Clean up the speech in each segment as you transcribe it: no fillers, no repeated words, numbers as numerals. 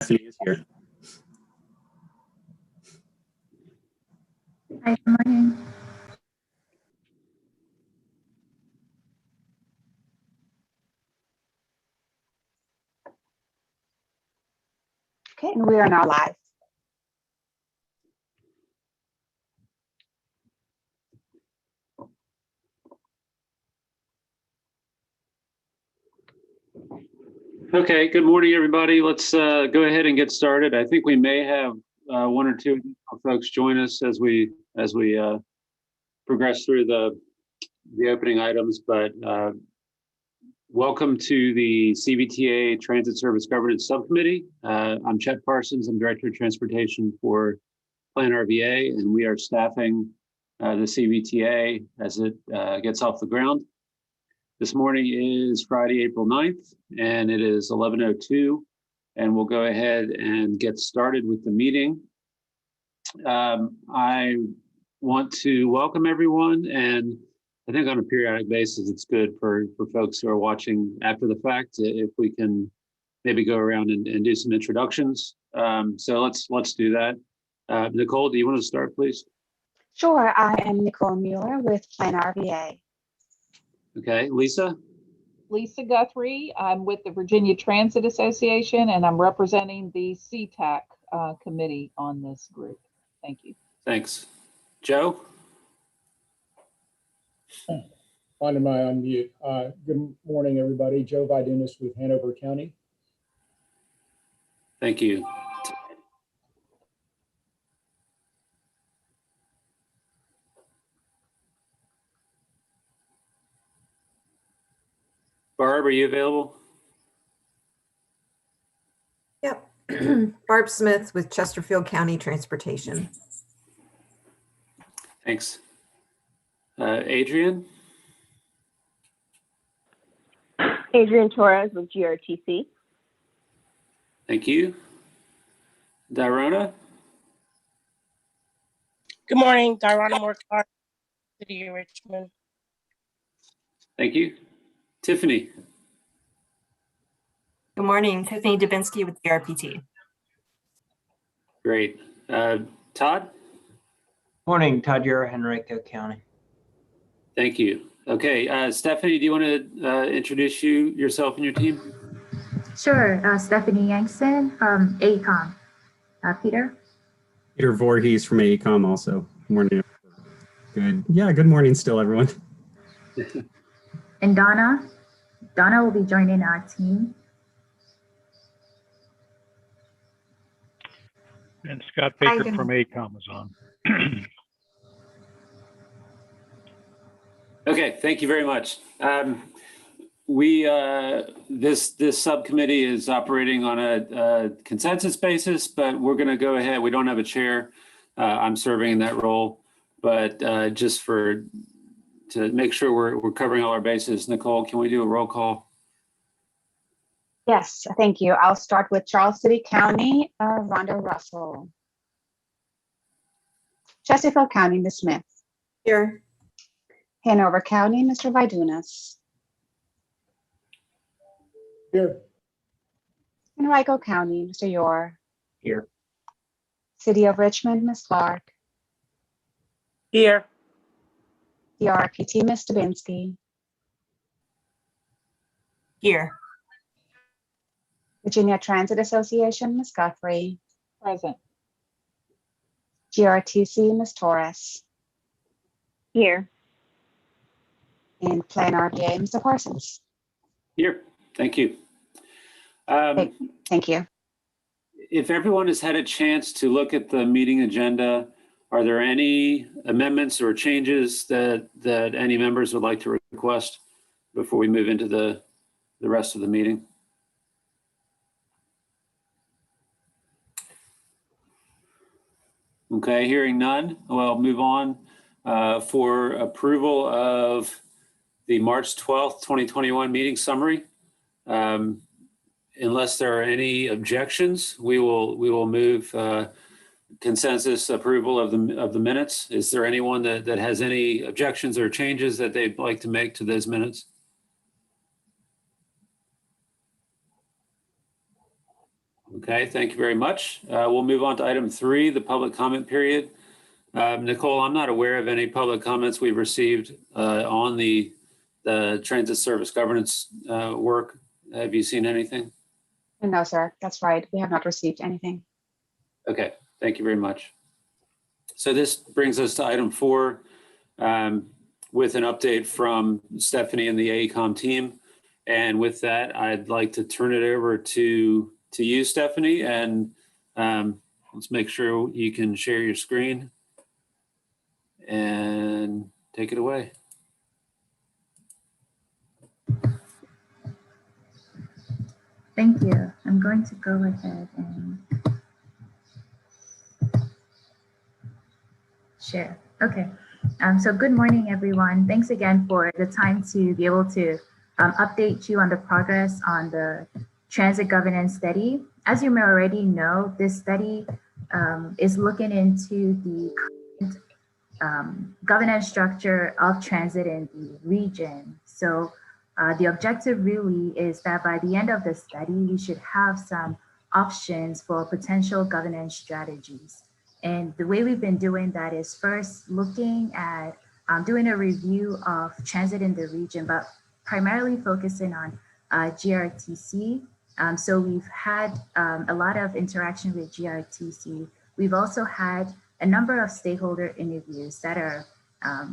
Stephanie is here. Hi, good morning. Okay, and we are now live. Okay, good morning, everybody. Let's go ahead and get started. I think we may have one or two folks join us as we progress through the opening items, but welcome to the CVTA Transit Service Governance Subcommittee. I'm Chet Parsons. I'm Director of Transportation for Plan RVA, and we are staffing the CVTA as it gets off the ground. This morning is Friday, April 9th, and it is 11:02, and we'll go ahead and get started with the meeting. I want to welcome everyone, and I think on a periodic basis, it's good for folks who are watching after the fact, if we can maybe go around and do some introductions. So let's do that. Nicole, do you want to start, please? Sure, I am Nicole Mueller with Plan RVA. Okay, Lisa? Lisa Guthrie. I'm with the Virginia Transit Association, and I'm representing the CTAC committee on this group. Thank you. Thanks. Joe? Finding my unmute. Good morning, everybody. Joe Vidunas with Hanover County. Thank you. Barb, are you available? Yep. Barb Smith with Chesterfield County Transportation. Thanks. Adrian? Adrian Torres with GRTC. Thank you. Dirona? Good morning, Dirona Morcar, City of Richmond. Thank you. Tiffany? Good morning, Tiffany Dubinsky with the RPT. Great. Todd? Morning, Todd Ura, Henrico County. Thank you. Okay, Stephanie, do you want to introduce yourself and your team? Sure, Stephanie Yankson from AECOM. Peter? Peter Voorhees from AECOM also. Morning. Good. Yeah, good morning still, everyone. And Donna? Donna will be joining our team. And Scott Baker from AECOM is on. Okay, thank you very much. This subcommittee is operating on a consensus basis, but we're going to go ahead. We don't have a chair. I'm serving in that role, but just to make sure we're covering all our bases. Nicole, can we do a roll call? Yes, thank you. I'll start with Charles City County, Rhonda Russell. Chesterfield County, Ms. Smith. Here. Hanover County, Mr. Vidunas. Here. Henrico County, Mr. Ure. Here. City of Richmond, Ms. Clark. Here. The RPT, Ms. Dubinsky. Here. Virginia Transit Association, Ms. Guthrie. Present. GRTC, Ms. Torres. Here. And Plan RVA, Mr. Parsons. Here. Thank you. Thank you. If everyone has had a chance to look at the meeting agenda, are there any amendments or changes that any members would like to request before we move into the rest of the meeting? Okay, hearing none, we'll move on for approval of the March 12th, 2021 meeting summary. Unless there are any objections, we will move consensus approval of the minutes. Is there anyone that has any objections or changes that they'd like to make to those minutes? Okay, thank you very much. We'll move on to item 3, the public comment period. Nicole, I'm not aware of any public comments we've received on the transit service governance work. Have you seen anything? No, sir, that's right. We have not received anything. Okay, thank you very much. So this brings us to item 4 with an update from Stephanie and the AECOM team. And with that, I'd like to turn it over to you, Stephanie, and let's make sure you can share your screen and take it away. Thank you. I'm going to go ahead and share. Okay. So good morning, everyone. Thanks again for the time to be able to update you on the progress on the transit governance study. As you may already know, this study is looking into the current governance structure of transit in the region. So the objective really is that by the end of the study, we should have some options for potential governance strategies. And the way we've been doing that is first looking at doing a review of transit in the region, but primarily focusing on GRTC. So we've had a lot of interaction with GRTC. We've also had a number of stakeholder interviews that are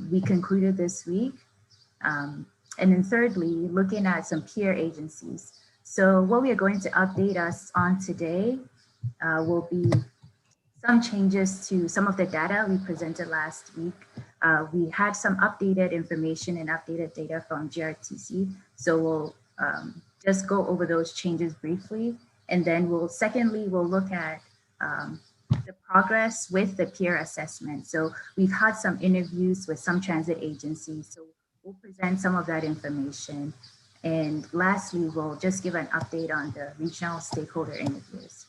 we concluded this week. And then thirdly, looking at some peer agencies. So what we are going to update us on today will be some changes to some of the data we presented last week. We had some updated information and updated data from GRTC. So we'll just go over those changes briefly. And then secondly, we'll look at the progress with the peer assessment. So we've had some interviews with some transit agencies. So we'll present some of that information. And lastly, we'll just give an update on the regional stakeholder interviews.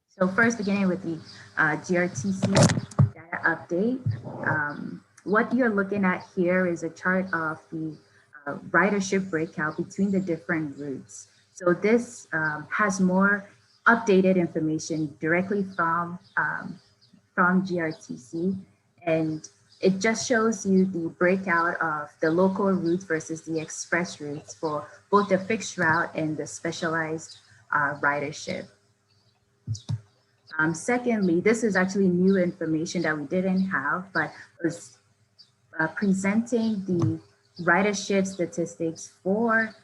So first, beginning with the GRTC data update. What you're looking at here is a chart of the ridership breakout between the different routes. So this has more updated information directly from GRTC, and it just shows you the breakout of the local routes versus the express routes for both the fixed route and the specialized ridership. Secondly, this is actually new information that we didn't have, but was presenting the ridership statistics for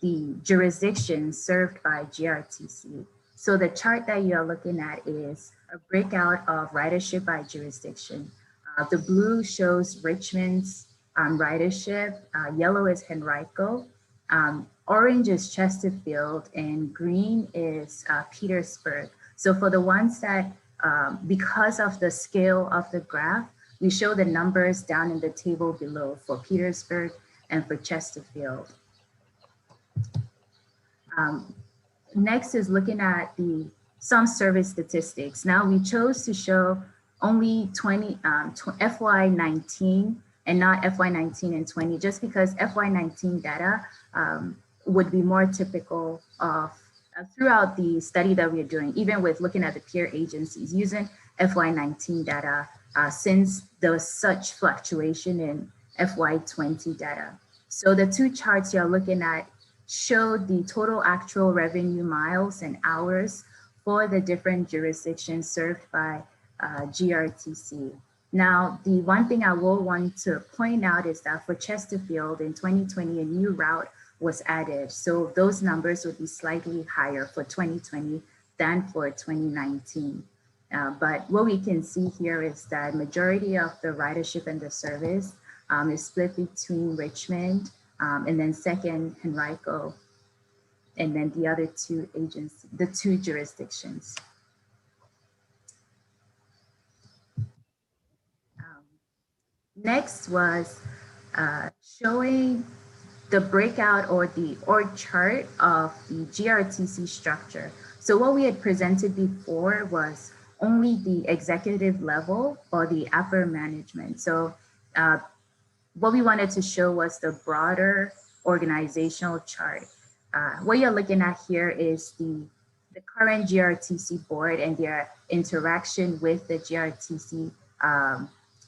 the jurisdictions served by GRTC. So the chart that you're looking at is a breakout of ridership by jurisdiction. The blue shows Richmond's ridership, yellow is Henrico, orange is Chesterfield, and green is Petersburg. So for the ones that, because of the scale of the graph, we show the numbers down in the table below for Petersburg and for Chesterfield. Next is looking at some service statistics. Now we chose to show only FY19 and not FY19 and 20, just because FY19 data would be more typical of throughout the study that we're doing, even with looking at the peer agencies using FY19 data, since there was such fluctuation in FY20 data. So the two charts you're looking at show the total actual revenue miles and hours for the different jurisdictions served by GRTC. Now, the one thing I will want to point out is that for Chesterfield in 2020, a new route was added. So those numbers would be slightly higher for 2020 than for 2019. But what we can see here is that majority of the ridership and the service is split between Richmond and then second Henrico, and then the other two agencies, the two jurisdictions. Next was showing the breakout or the org chart of the GRTC structure. So what we had presented before was only the executive level or the upper management. So what we wanted to show was the broader organizational chart. What you're looking at here is the the current GRTC board and their interaction with the GRTC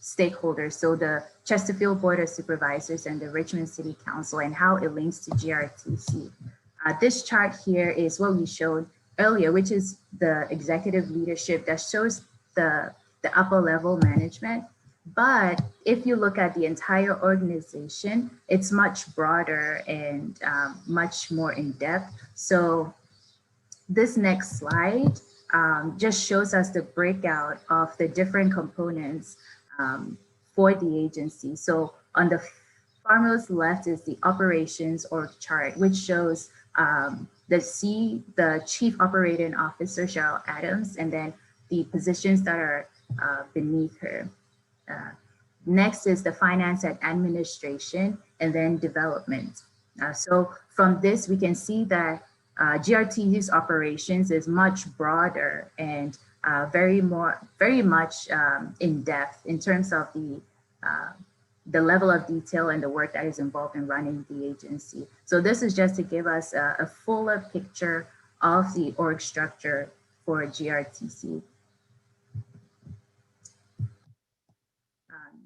stakeholders, so the Chesterfield Board of Supervisors and the Richmond City Council, and how it links to GRTC. This chart here is what we showed earlier, which is the executive leadership that shows the upper level management. But if you look at the entire organization, it's much broader and much more in depth. So this next slide just shows us the breakout of the different components for the agency. So on the farmost left is the operations org chart, which shows the Chief Operating Officer, Cheryl Adams, and then the positions that are beneath her. Next is the finance and administration, and then development. So from this, we can see that GRTC's operations is much broader and very much in depth in terms of the level of detail and the work that is involved in running the agency. So this is just to give us a fuller picture of the org structure for GRTC.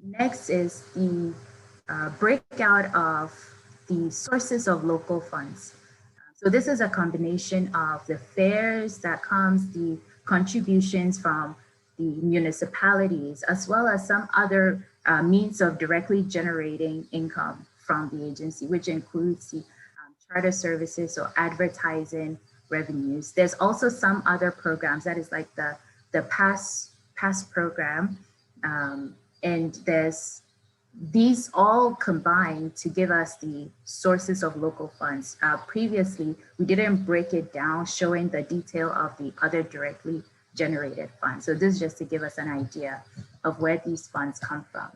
Next is the breakout of the sources of local funds. So this is a combination of the fares that comes, the contributions from the municipalities, as well as some other means of directly generating income from the agency, which includes the charter services or advertising revenues. There's also some other programs that is like the pass program, and there's these all combine to give us the sources of local funds. Previously, we didn't break it down, showing the detail of the other directly generated funds. So this is just to give us an idea of where these funds come from.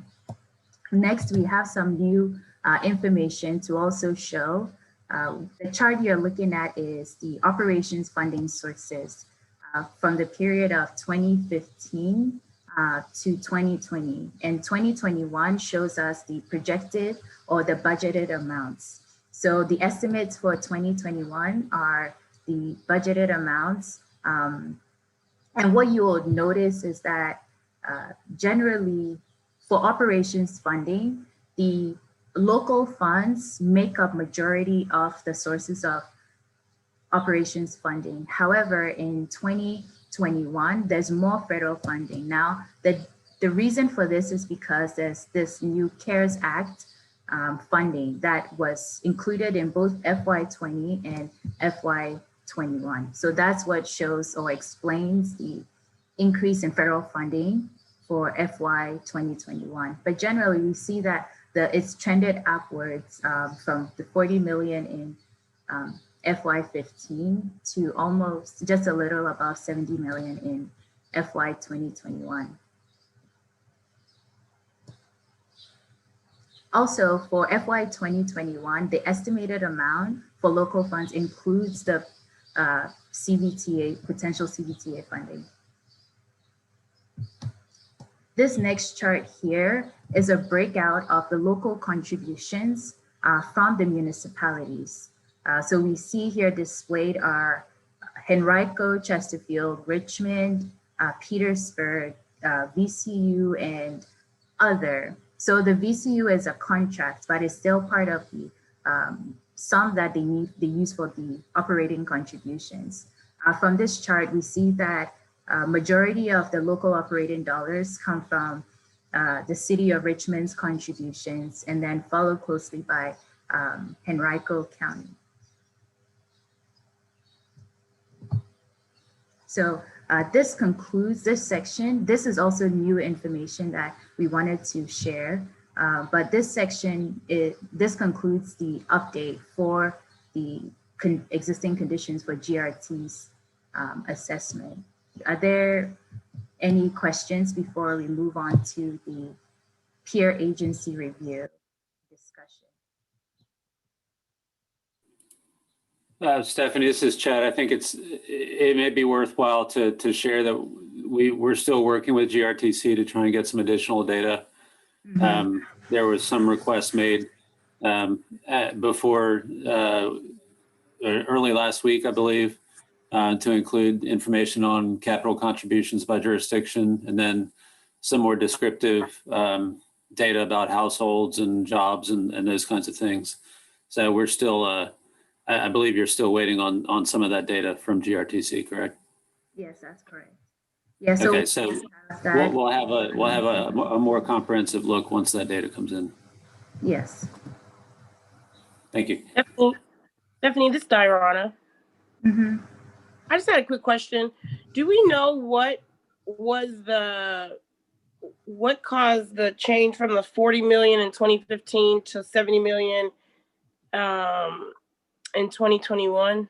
Next, we have some new information to also show. The chart you're looking at is the operations funding sources from the period of 2015 to 2020, and 2021 shows us the projected or the budgeted amounts. So the estimates for 2021 are the budgeted amounts. And what you will notice is that generally for operations funding, the local funds make up majority of the sources of operations funding. However, in 2021, there's more federal funding. Now, the reason for this is because there's this new CARES Act funding that was included in both FY20 and FY21. So that's what shows or explains the increase in federal funding for FY 2021. But generally, we see that it's trended upwards from the 40 million in FY15 to almost just a little above 70 million in FY 2021. Also, for FY 2021, the estimated amount for local funds includes the CVTA, potential CVTA funding. This next chart here is a breakout of the local contributions from the municipalities. So we see here displayed are Henrico, Chesterfield, Richmond, Petersburg, VCU, and other. So the VCU is a contract, but it's still part of the sum that they use for the operating contributions. From this chart, we see that majority of the local operating dollars come from the city of Richmond's contributions, and then followed closely by Henrico County. So this concludes this section. This is also new information that we wanted to share. But this section, this concludes the update for the existing conditions for GRT's assessment. Are there any questions before we move on to the peer agency review discussion? Stephanie, this is Chad. I think it may be worthwhile to share that we're still working with GRTC to try and get some additional data. Mm-hmm. There was some requests made before early last week, I believe, to include information on capital contributions by jurisdiction, and then some more descriptive data about households and jobs and those kinds of things. So we're still, I believe you're still waiting on some of that data from GRTC, correct? Yes, that's correct. Yeah, so okay, so we'll have a more comprehensive look once that data comes in. Yes. Thank you. Stephanie, this is Diana. Mm-hmm. I just had a quick question. Do we know what caused the change from the 40 million in 2015 to 70 million in 2021?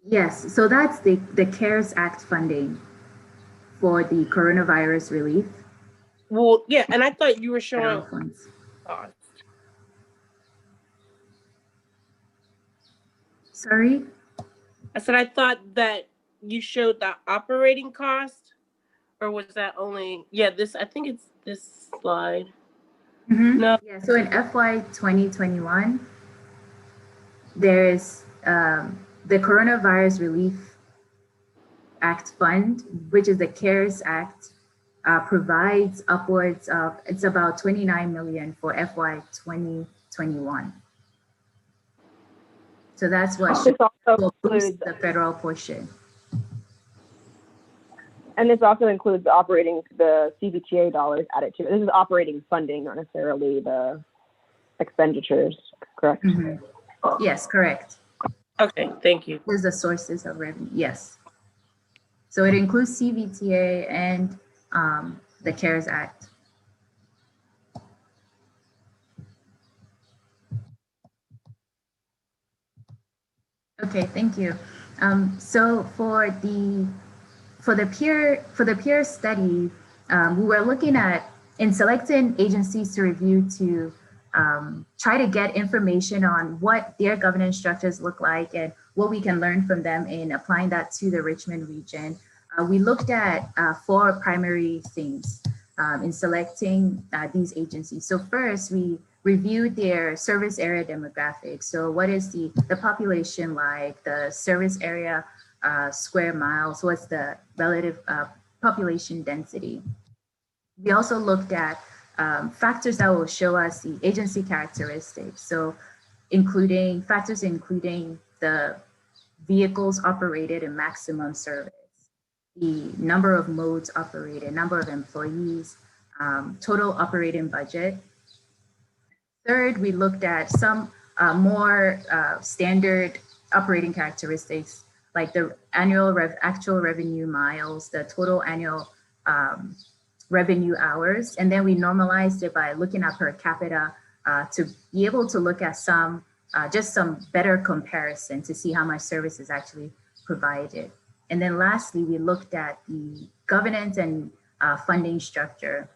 Yes, so that's the CARES Act funding for the coronavirus relief. Well, yeah, and I thought you were showing funds. cost. Sorry? I said I thought that you showed the operating cost, or was that only, yeah, this, I think it's this slide. Mm-hmm. No. Yeah, so in FY 2021, there's the Coronavirus Relief Act Fund, which is the CARES Act, provides upwards of, it's about 29 million for FY 2021. So that's what This also includes includes the federal portion. And this also includes operating the CVTA dollars added to it. This is operating funding, not necessarily the expenditures, correct? Mm-hmm. Yes, correct. Okay, thank you. There's the sources of revenue, yes. So it includes CVTA and the CARES Act. Okay, thank you. So for the peer study, we were looking at in selecting agencies to review to try to get information on what their governance structures look like and what we can learn from them in applying that to the Richmond region. We looked at 4 primary things in selecting these agencies. So first, we reviewed their service area demographics. So what is the population like, the service area square miles, what's the relative population density. We also looked at factors that will show us the agency characteristics. So factors including the vehicles operated in maximum service, the number of modes operated, number of employees, total operating budget. Third, we looked at some more standard operating characteristics like the actual revenue miles, the total annual revenue hours, and then we normalized it by looking at per capita to be able to look at just some better comparison to see how much service is actually provided. And then lastly, we looked at the governance and funding structure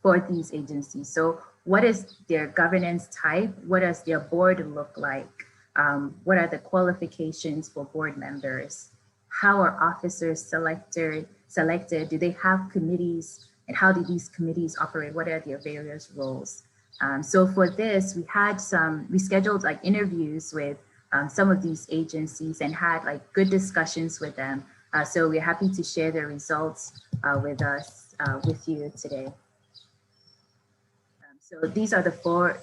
for these agencies. So what is their governance type? What does their board look like? What are the qualifications for board members? How are officers selected? Do they have committees? And how do these committees operate? What are their various roles? So for this, we scheduled like interviews with some of these agencies and had like good discussions with them. So we're happy to share the results with you today. So these are the 4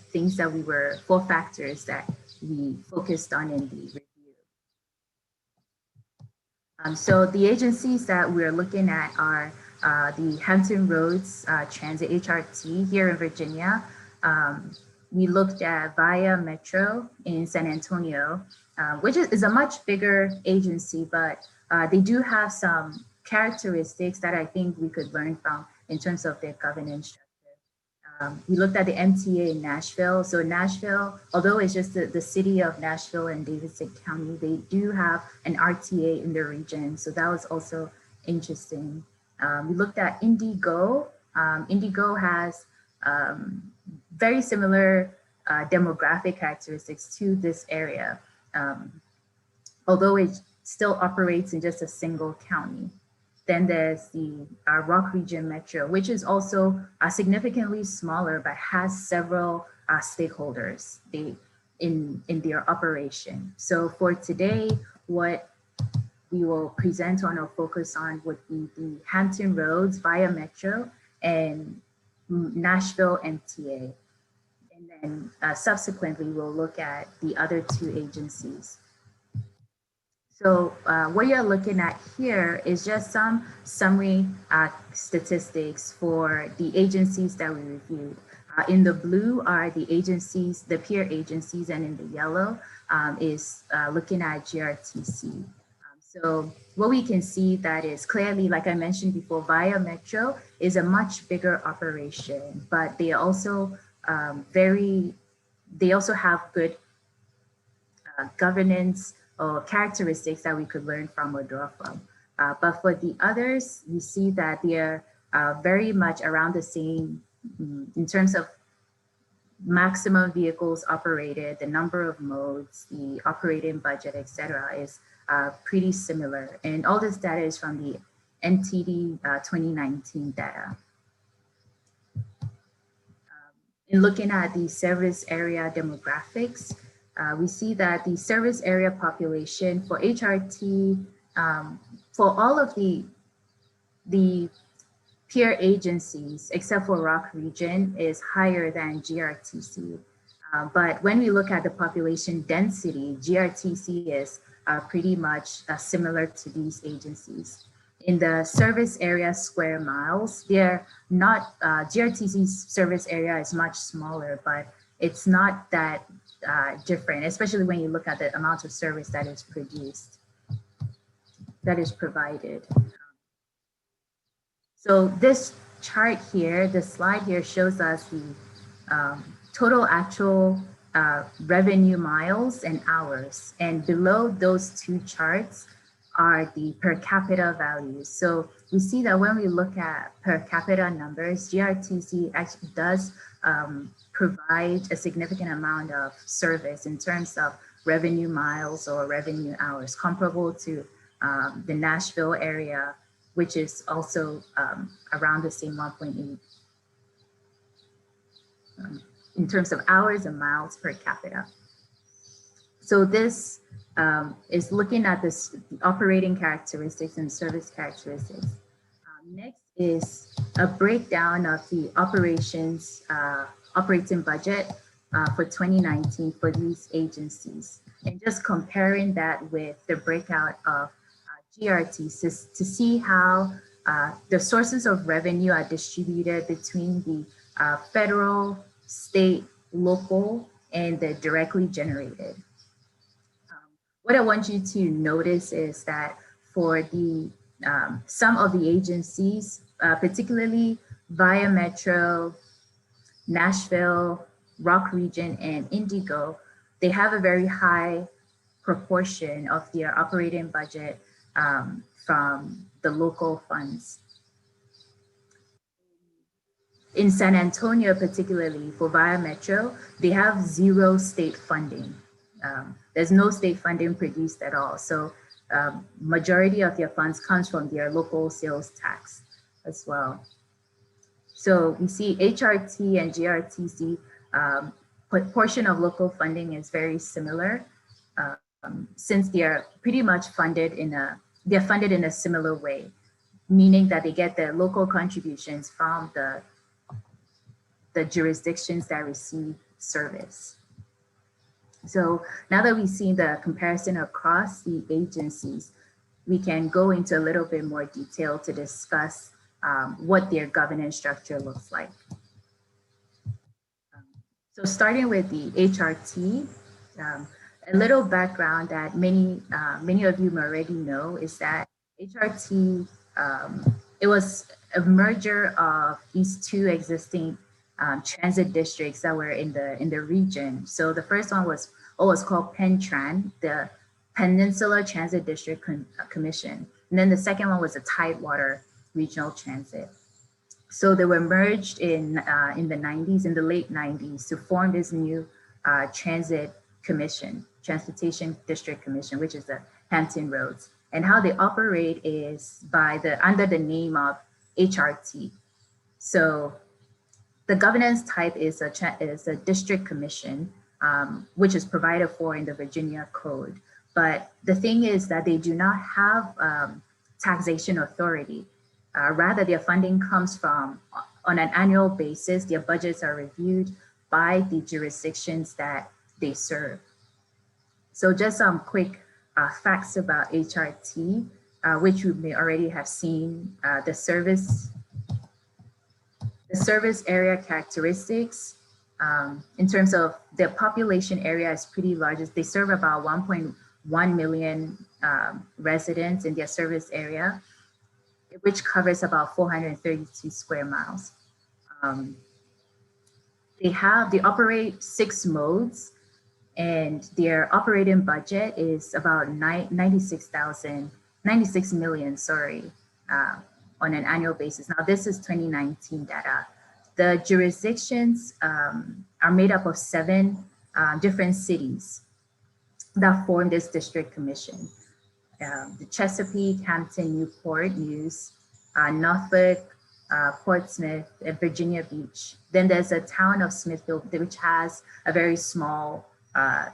factors that we focused on in the review. So the agencies that we're looking at are the Hampton Roads Transit HRT here in Virginia. We looked at Via Metro in San Antonio, which is a much bigger agency, but they do have some characteristics that I think we could learn from in terms of their governance structure. We looked at the MTA in Nashville. So Nashville, although it's just the city of Nashville and Davidson County, they do have an RTA in the region. So that was also interesting. We looked at Indigo. Indigo has very similar demographic characteristics to this area, although it still operates in just a single county. Then there's the Rock Region Metro, which is also significantly smaller, but has several stakeholders in their operation. So for today, what we will present on or focus on would be the Hampton Roads via Metro and Nashville MTA. And then subsequently, we'll look at the other two agencies. So what you're looking at here is just some summary statistics for the agencies that we reviewed. In the blue are the agencies, the peer agencies, and in the yellow is looking at GRTC. So what we can see that is clearly, like I mentioned before, Via Metro is a much bigger operation, but they also they also have good governance or characteristics that we could learn from or draw from. But for the others, we see that they're very much around the same in terms of maximum vehicles operated, the number of modes, the operating budget, etc., is pretty similar. And all this data is from the NTD 2019 data. In looking at the service area demographics, we see that the service area population for HRT, for all of the peer agencies, except for Rock Region, is higher than GRTC. But when we look at the population density, GRTC is pretty much similar to these agencies. In the service area square miles, they're not, GRTC's service area is much smaller, but it's not that different, especially when you look at the amount of service that is produced, that is provided. So this chart here, the slide here shows us the total actual revenue miles and hours. And below those two charts are the per capita values. So we see that when we look at per capita numbers, GRTC actually does provide a significant amount of service in terms of revenue miles or revenue hours, comparable to the Nashville area, which is also around the same 1.8 in terms of hours and miles per capita. So this is looking at the operating characteristics and service characteristics. Next is a breakdown of the operations operating budget for 2019 for these agencies, and just comparing that with the breakout of GRTs to see how the sources of revenue are distributed between the federal, state, local, and the directly generated. What I want you to notice is that for the some of the agencies, particularly Via Metro, Nashville, Rock Region, and Indigo, they have a very high proportion of their operating budget from the local funds. In San Antonio, particularly for Via Metro, they have zero state funding. There's no state funding produced at all. So majority of their funds comes from their local sales tax as well. So we see HRT and GRTC portion of local funding is very similar since they are pretty much funded they're funded in a similar way, meaning that they get their local contributions from the jurisdictions that receive service. So now that we've seen the comparison across the agencies, we can go into a little bit more detail to discuss what their governance structure looks like. So starting with the HRT, a little background that many of you already know is that HRT, it was a merger of these two existing transit districts that were in the region. So the first one was what was called PenTran, the Peninsula Transit District Commission. And then the second one was the Tidewater Regional Transit. So they were merged in the 90s, in the late 90s, to form this new transit commission, Transportation District Commission, which is the Hampton Roads. And how they operate is under the name of HRT. So the governance type is a district commission, which is provided for in the Virginia Code. But the thing is that they do not have taxation authority. Rather, their funding comes from, on an annual basis, their budgets are reviewed by the jurisdictions that they serve. So just some quick facts about HRT, which you may already have seen. The service area characteristics, in terms of their population area is pretty large. They serve about 1.1 million residents in their service area, which covers about 432 square miles. They operate 6 modes, and their operating budget is about 96 million, on an annual basis. Now, this is 2019 data. The jurisdictions are made up of 7 different cities that form this district commission. The Chesapeake, Hampton, Newport, News, Norfolk, Portsmouth, and Virginia Beach. Then there's a town of Smithfield, which has a very small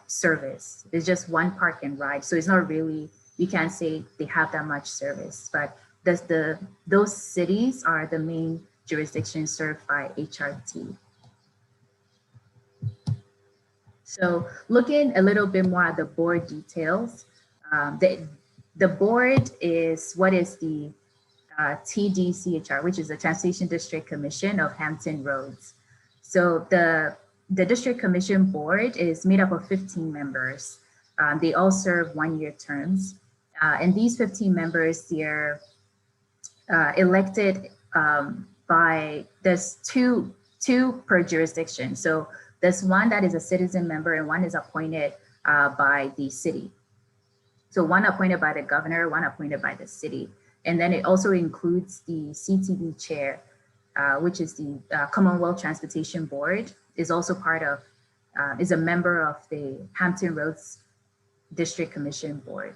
service. There's just one park and ride. So it's not really, you can't say they have that much service, but those cities are the main jurisdictions served by HRT. So looking a little bit more at the board details, the board is what is the TDCHR, which is the Transportation District Commission of Hampton Roads. So the District Commission board is made up of 15 members. They all serve 1-year terms. And these 15 members, they're elected by, there's two per jurisdiction. So there's one that is a citizen member and one is appointed by the city. So one appointed by the governor, one appointed by the city. And then it also includes the CTB chair, which is the Commonwealth Transportation Board, is also part of, is a member of the Hampton Roads District Commission Board.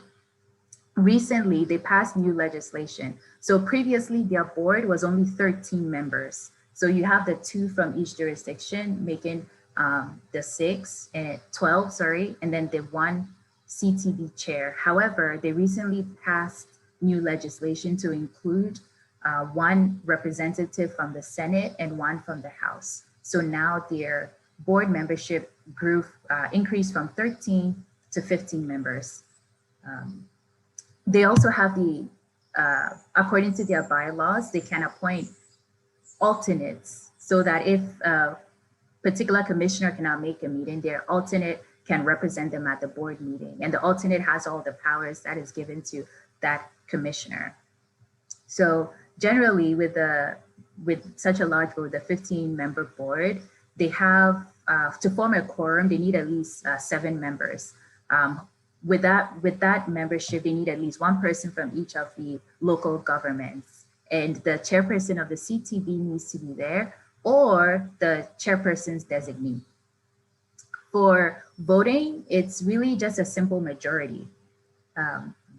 Recently, they passed new legislation. So previously, their board was only 13 members. So you have the 2 from each jurisdiction, making the 12, and then the 1 CTB chair. However, they recently passed new legislation to include 1 representative from the Senate and 1 from the House. So now their board membership grew, increased from 13 to 15 members. They also have the, according to their bylaws, they can appoint alternates so that if a particular commissioner cannot make a meeting, their alternate can represent them at the board meeting. And the alternate has all the powers that is given to that commissioner. So generally with such a large board, the 15-member board, they have, to form a quorum, they need at least 7 members. With that membership, they need at least 1 person from each of the local governments. And the chairperson of the CTB needs to be there, or the chairperson's designee. For voting, it's really just a simple majority.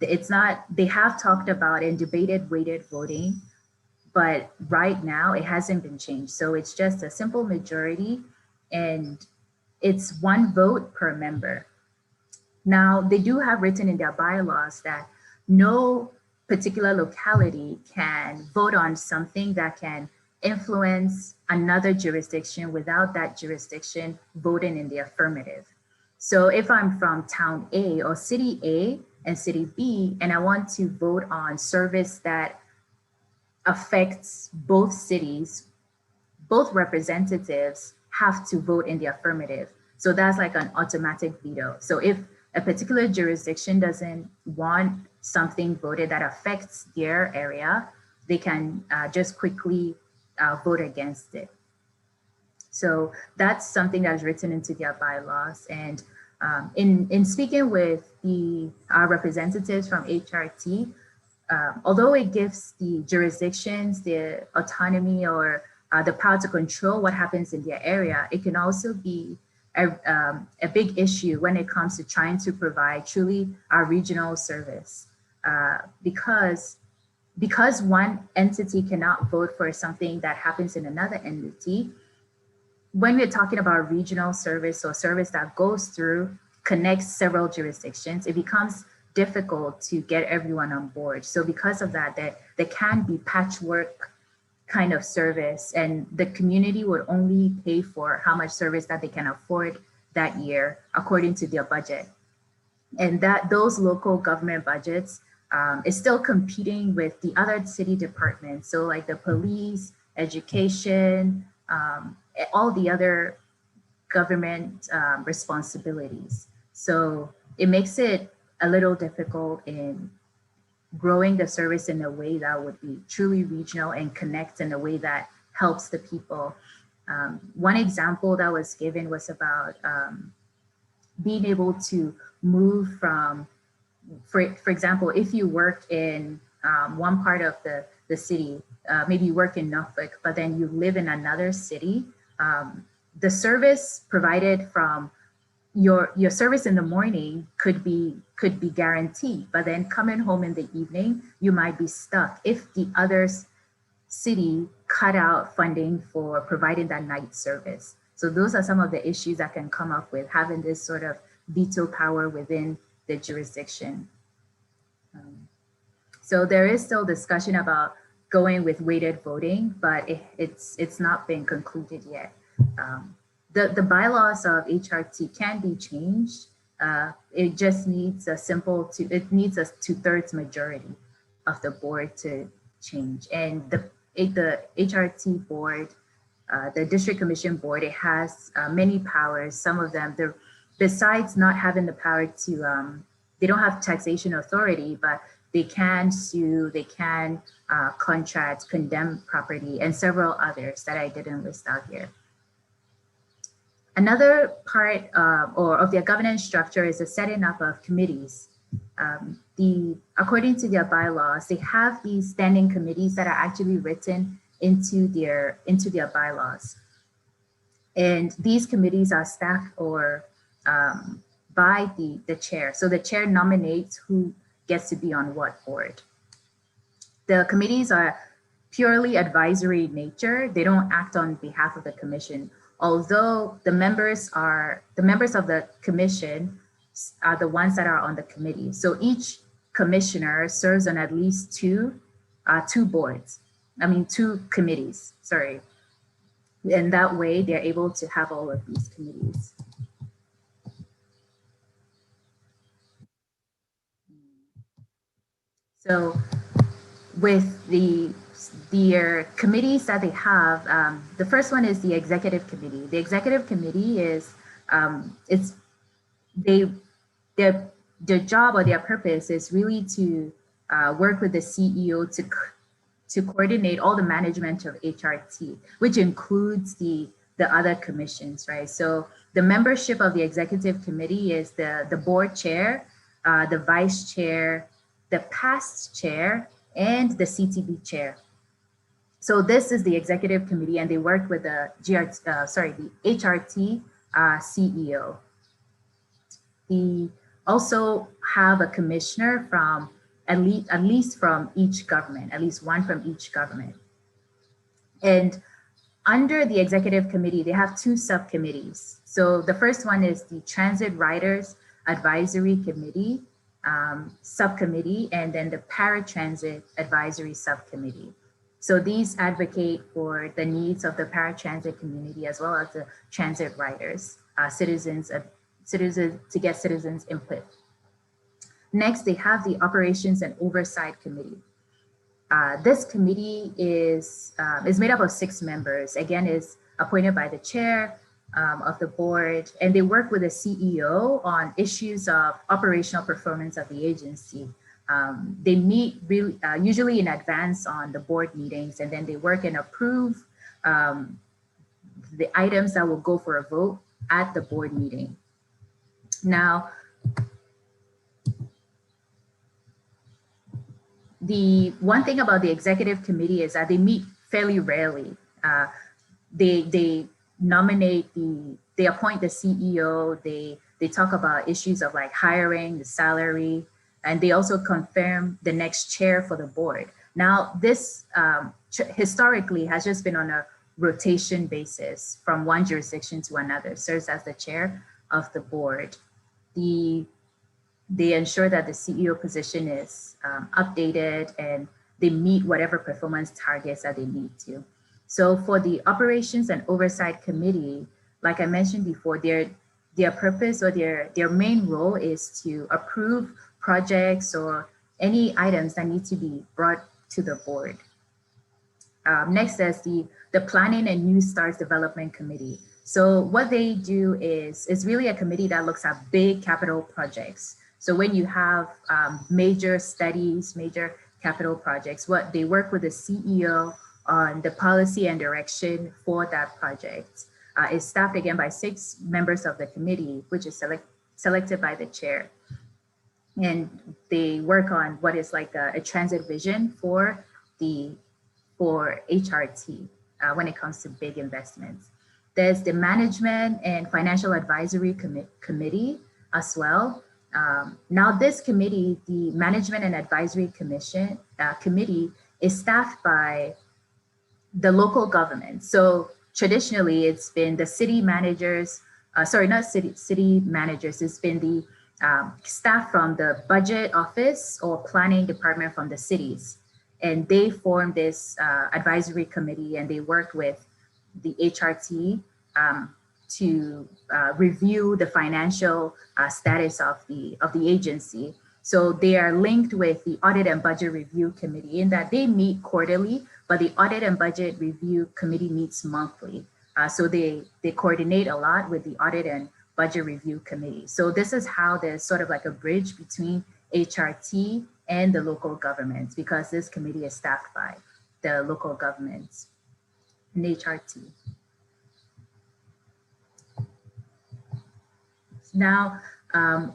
It's not, they have talked about and debated weighted voting, but right now it hasn't been changed. So it's just a simple majority and it's 1 vote per member. Now, they do have written in their bylaws that no particular locality can vote on something that can influence another jurisdiction without that jurisdiction voting in the affirmative. So if I'm from town A or city A and city B, and I want to vote on service that affects both cities, both representatives have to vote in the affirmative. So that's like an automatic veto. So if a particular jurisdiction doesn't want something voted that affects their area, they can just quickly vote against it. So that's something that's written into their bylaws. And in speaking with our representatives from HRT, although it gives the jurisdictions the autonomy or the power to control what happens in their area, it can also be a big issue when it comes to trying to provide truly a regional service. Because one entity cannot vote for something that happens in another entity, when we're talking about regional service or service that goes through connects several jurisdictions, it becomes difficult to get everyone on board. So because of that, there can be patchwork kind of service, and the community would only pay for how much service that they can afford that year according to their budget. And that those local government budgets is still competing with the other city departments. So like the police, education, all the other government responsibilities. So it makes it a little difficult in growing the service in a way that would be truly regional and connect in a way that helps the people. One example that was given was about being able to move from, for example, if you work in one part of the city, maybe you work in Norfolk, but then you live in another city, the service provided from your service in the morning could be guaranteed, but then coming home in the evening, you might be stuck if the other city cut out funding for providing that night service. So those are some of the issues that can come up with having this sort of veto power within the jurisdiction. So there is still discussion about going with weighted voting, but it's not been concluded yet. The bylaws of HRT can be changed. It just needs a it needs a 2/3 majority of the board to change. And the HRT board, the District Commission board, it has many powers. Some of them, besides not having the power to, they don't have taxation authority, but they can sue, they can contract, condemn property, and several others that I didn't list out here. Another part of their governance structure is the setting up of committees. According to their bylaws, they have these standing committees that are actually written into their bylaws. And these committees are staffed or by the chair. So the chair nominates who gets to be on what board. The committees are purely advisory in nature. They don't act on behalf of the commission, although the members of the commission are the ones that are on the committee. So each commissioner serves on at least two committees, sorry. And that way they're able to have all of these committees. So with their committees that they have, the first one is the executive committee. The executive committee is, their job or their purpose is really to work with the CEO to coordinate all the management of HRT, which includes the other commissions, right? So the membership of the executive committee is the board chair, the vice chair, the past chair, and the CTB chair. So this is the executive committee, and they work with the HRT CEO. They also have a commissioner from at least from each government, at least one from each government. And under the executive committee, they have two subcommittees. So the first one is the Transit Riders Advisory Committee subcommittee, and then the Paratransit Advisory Subcommittee. So these advocate for the needs of the paratransit community as well as the transit riders, citizens to get citizens input. Next, they have the Operations and Oversight Committee. This committee is made up of 6 members. Again, is appointed by the chair of the board, and they work with the CEO on issues of operational performance of the agency. They meet really, usually in advance on the board meetings, and then they work and approve the items that will go for a vote at the board meeting. Now, the one thing about the executive committee is that they meet fairly rarely. They nominate they appoint the CEO, they talk about issues of like hiring, the salary, and they also confirm the next chair for the board. Now, this historically has just been on a rotation basis from one jurisdiction to another, serves as the chair of the board. they ensure that the CEO position is updated and they meet whatever performance targets that they need to. So for the Operations and Oversight Committee, like I mentioned before, their purpose or their main role is to approve projects or any items that need to be brought to the board. Next is the Planning and New Stars Development Committee. So what they do is really a committee that looks at big capital projects. So when you have major studies, major capital projects, what they work with the CEO on the policy and direction for that project. Is staffed again by 6 members of the committee, which is selected by the chair. And they work on what is like a transit vision for HRT when it comes to big investments. There's the Management and Financial Advisory Committee as well. Now this committee, the Management and Advisory Committee, is staffed by the local government. So traditionally, it's been the city managers, city managers, it's been the staff from the budget office or planning department from the cities. And they formed this advisory committee and they work with the HRT to review the financial status of the agency. So they are linked with the Audit and Budget Review Committee in that they meet quarterly, but the Audit and Budget Review Committee meets monthly. So they coordinate a lot with the Audit and Budget Review Committee. So this is how there's sort of like a bridge between HRT and the local governments, because this committee is staffed by the local governments and HRT. Now,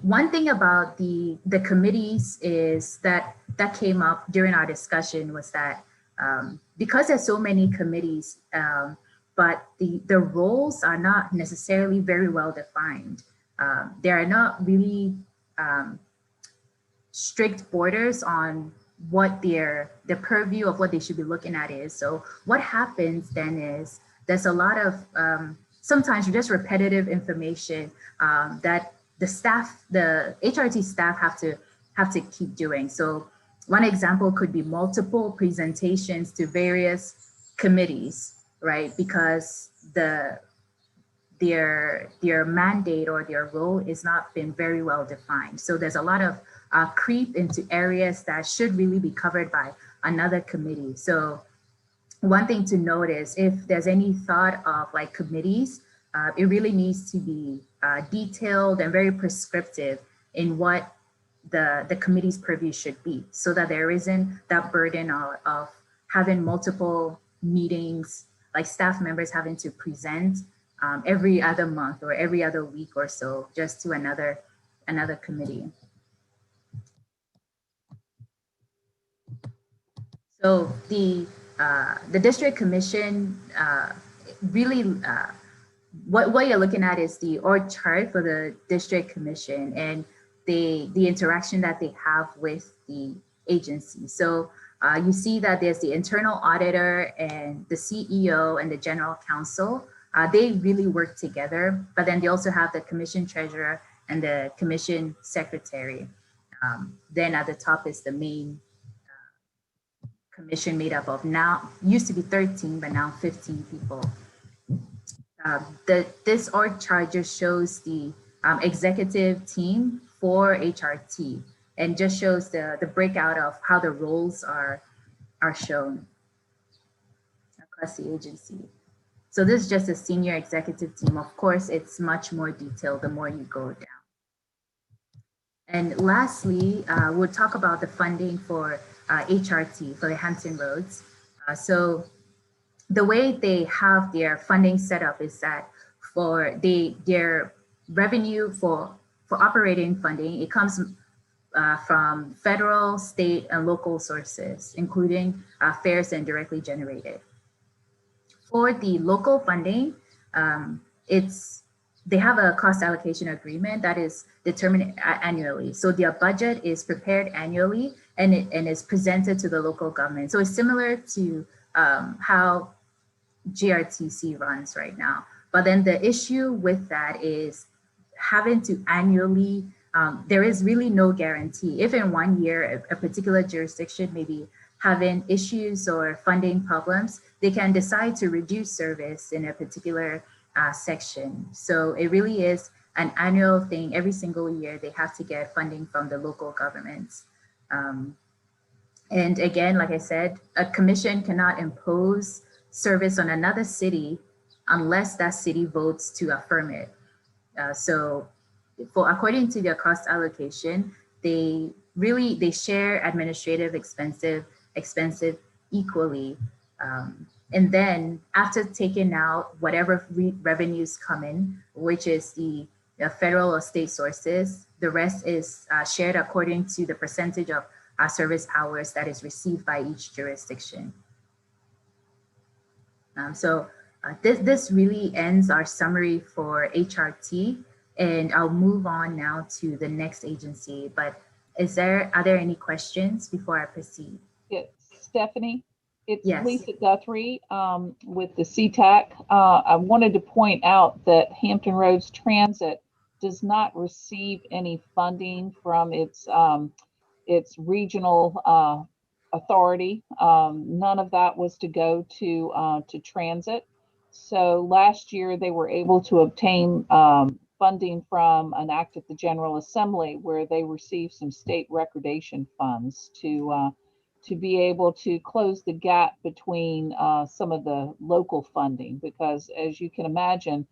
one thing about the committees is that came up during our discussion was that because there's so many committees, but the roles are not necessarily very well defined. There are not really strict borders on what the purview of what they should be looking at is. So what happens then is there's a lot of sometimes just repetitive information that the HRT staff have to keep doing. So one example could be multiple presentations to various committees, right? Because their mandate or their role is not been very well defined. So there's a lot of creep into areas that should really be covered by another committee. So one thing to note is if there's any thought of like committees, it really needs to be detailed and very prescriptive in what the committee's purview should be, so that there isn't that burden of having multiple meetings, like staff members having to present every other month or every other week or so just to another committee. So the district commission really what you're looking at is the org chart for the district commission and the interaction that they have with the agency. So you see that there's the internal auditor and the CEO and the general counsel. They really work together, but then they also have the commission treasurer and the commission secretary. Then at the top is the main commission made up of now, used to be 13, but now 15 people. This org chart just shows the executive team for HRT and just shows the breakout of how the roles are shown across the agency. So this is just a senior executive team. Of course, it's much more detailed the more you go down. And lastly, we'll talk about the funding for HRT, for the Hampton Roads. So the way they have their funding set up is that for their revenue for operating funding, it comes from federal, state, and local sources, including fares and directly generated. For the local funding, they have a cost allocation agreement that is determined annually. So their budget is prepared annually and is presented to the local government. So it's similar to how GRTC runs right now. But then the issue with that is having to annually, there is really no guarantee. If in 1 year, a particular jurisdiction may be having issues or funding problems, they can decide to reduce service in a particular section. So it really is an annual thing. Every single year, they have to get funding from the local governments. And again, like I said, a commission cannot impose service on another city unless that city votes to affirm it. So according to their cost allocation, they share administrative expensive equally. And then after taking out whatever revenues come in, which is the federal or state sources, the rest is shared according to the percentage of service hours that is received by each jurisdiction. This really ends our summary for HRT, and I'll move on now to the next agency. But are there any questions before I proceed? Yes, Stephanie, it's Yes. Lisa Guthrie with the CTAC. I wanted to point out that Hampton Roads Transit does not receive any funding from its regional authority. None of that was to go to transit. So last year they were able to obtain funding from an act at the General Assembly where they received some state recordation funds to be able to close the gap between some of the local funding, because as you can imagine,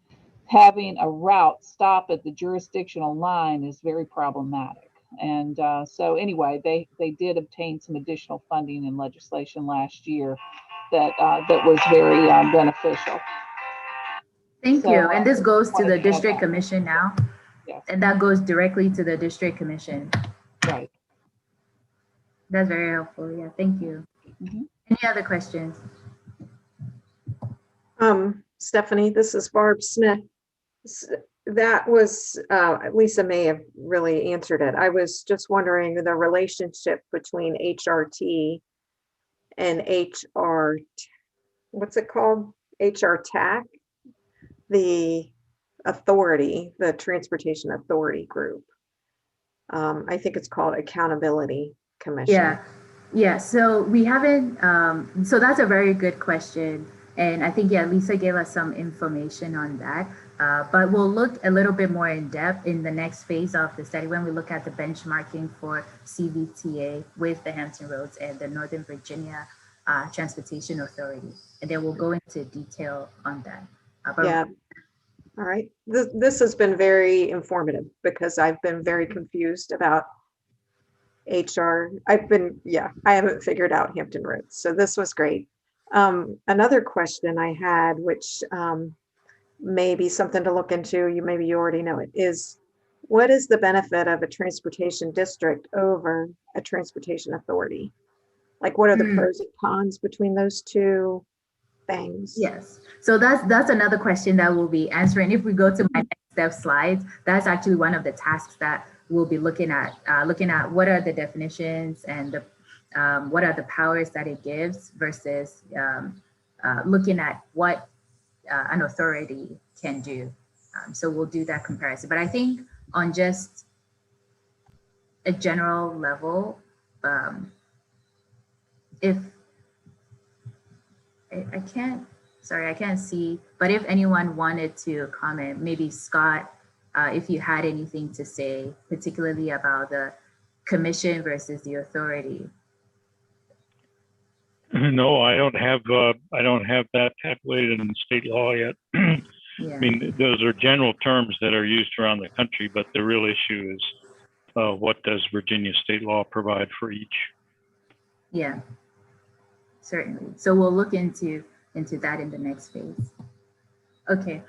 having a route stop at the jurisdictional line is very problematic. And so anyway, they did obtain some additional funding in legislation last year that was very beneficial. Thank you. And this goes to the district that. commission now? Yes. And that goes directly to the district commission. Right. That's very helpful. Yeah, thank you. Any other questions? Stephanie, this is Barb Smith. That was, Lisa may have really answered it. I was just wondering the relationship between HRT and what's it called? HRTAC, the authority, the Transportation Authority Group. I think it's called Accountability Commission. Yeah. So we haven't, so that's a very good question. And I think, Lisa gave us some information on that. But we'll look a little bit more in depth in the next phase of the study when we look at the benchmarking for CVTA with the Hampton Roads and the Northern Virginia Transportation Authority. And then we'll go into detail on that. All right. This has been very informative because I've been very confused about HR. I haven't figured out Hampton Roads. So this was great. Another question I had, which may be something to look into, maybe you already know it, is what is the benefit of a transportation district over a transportation authority? Like, what are the pros and cons between those two things? Yes. So that's another question that we'll be answering. If we go to my next step slides, that's actually one of the tasks that we'll be looking at what are the definitions and what are the powers that it gives versus looking at what an authority can do. So we'll do that comparison. But I think on just a general level, if I can't see, but if anyone wanted to comment, maybe Scott, if you had anything to say, particularly about the commission versus the authority. No, I don't have that calculated in state law yet. I mean, those are general terms that are used around the country, but the real issue is what does Virginia state law provide for each? Yeah, certainly. So we'll look into that in the next phase. Okay,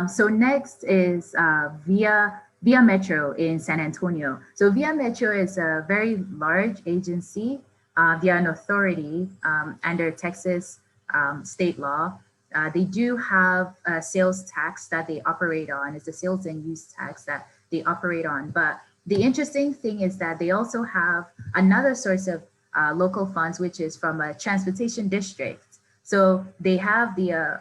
so next is Via Metro in San Antonio. So Via Metro is a very large agency. They are an authority under Texas state law. They do have a sales tax that they operate on. It's a sales and use tax that they operate on. But the interesting thing is that they also have another source of local funds, which is from a transportation district. So they have the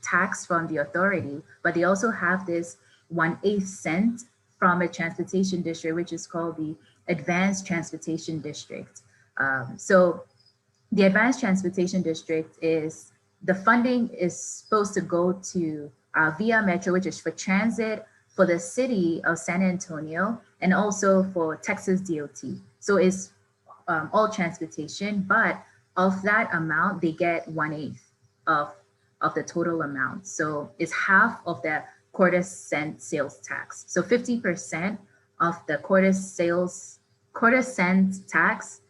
tax from the authority, but they also have this 1/8 cent from a transportation district, which is called the Advanced Transportation District. So the Advanced Transportation District is, the funding is supposed to go to Via Metro, which is for transit for the city of San Antonio and also for Texas DOT. So it's all transportation, but of that amount, they get 1/8 of the total amount. So it's half of the quarter cent sales tax. So 50% of the quarter cent tax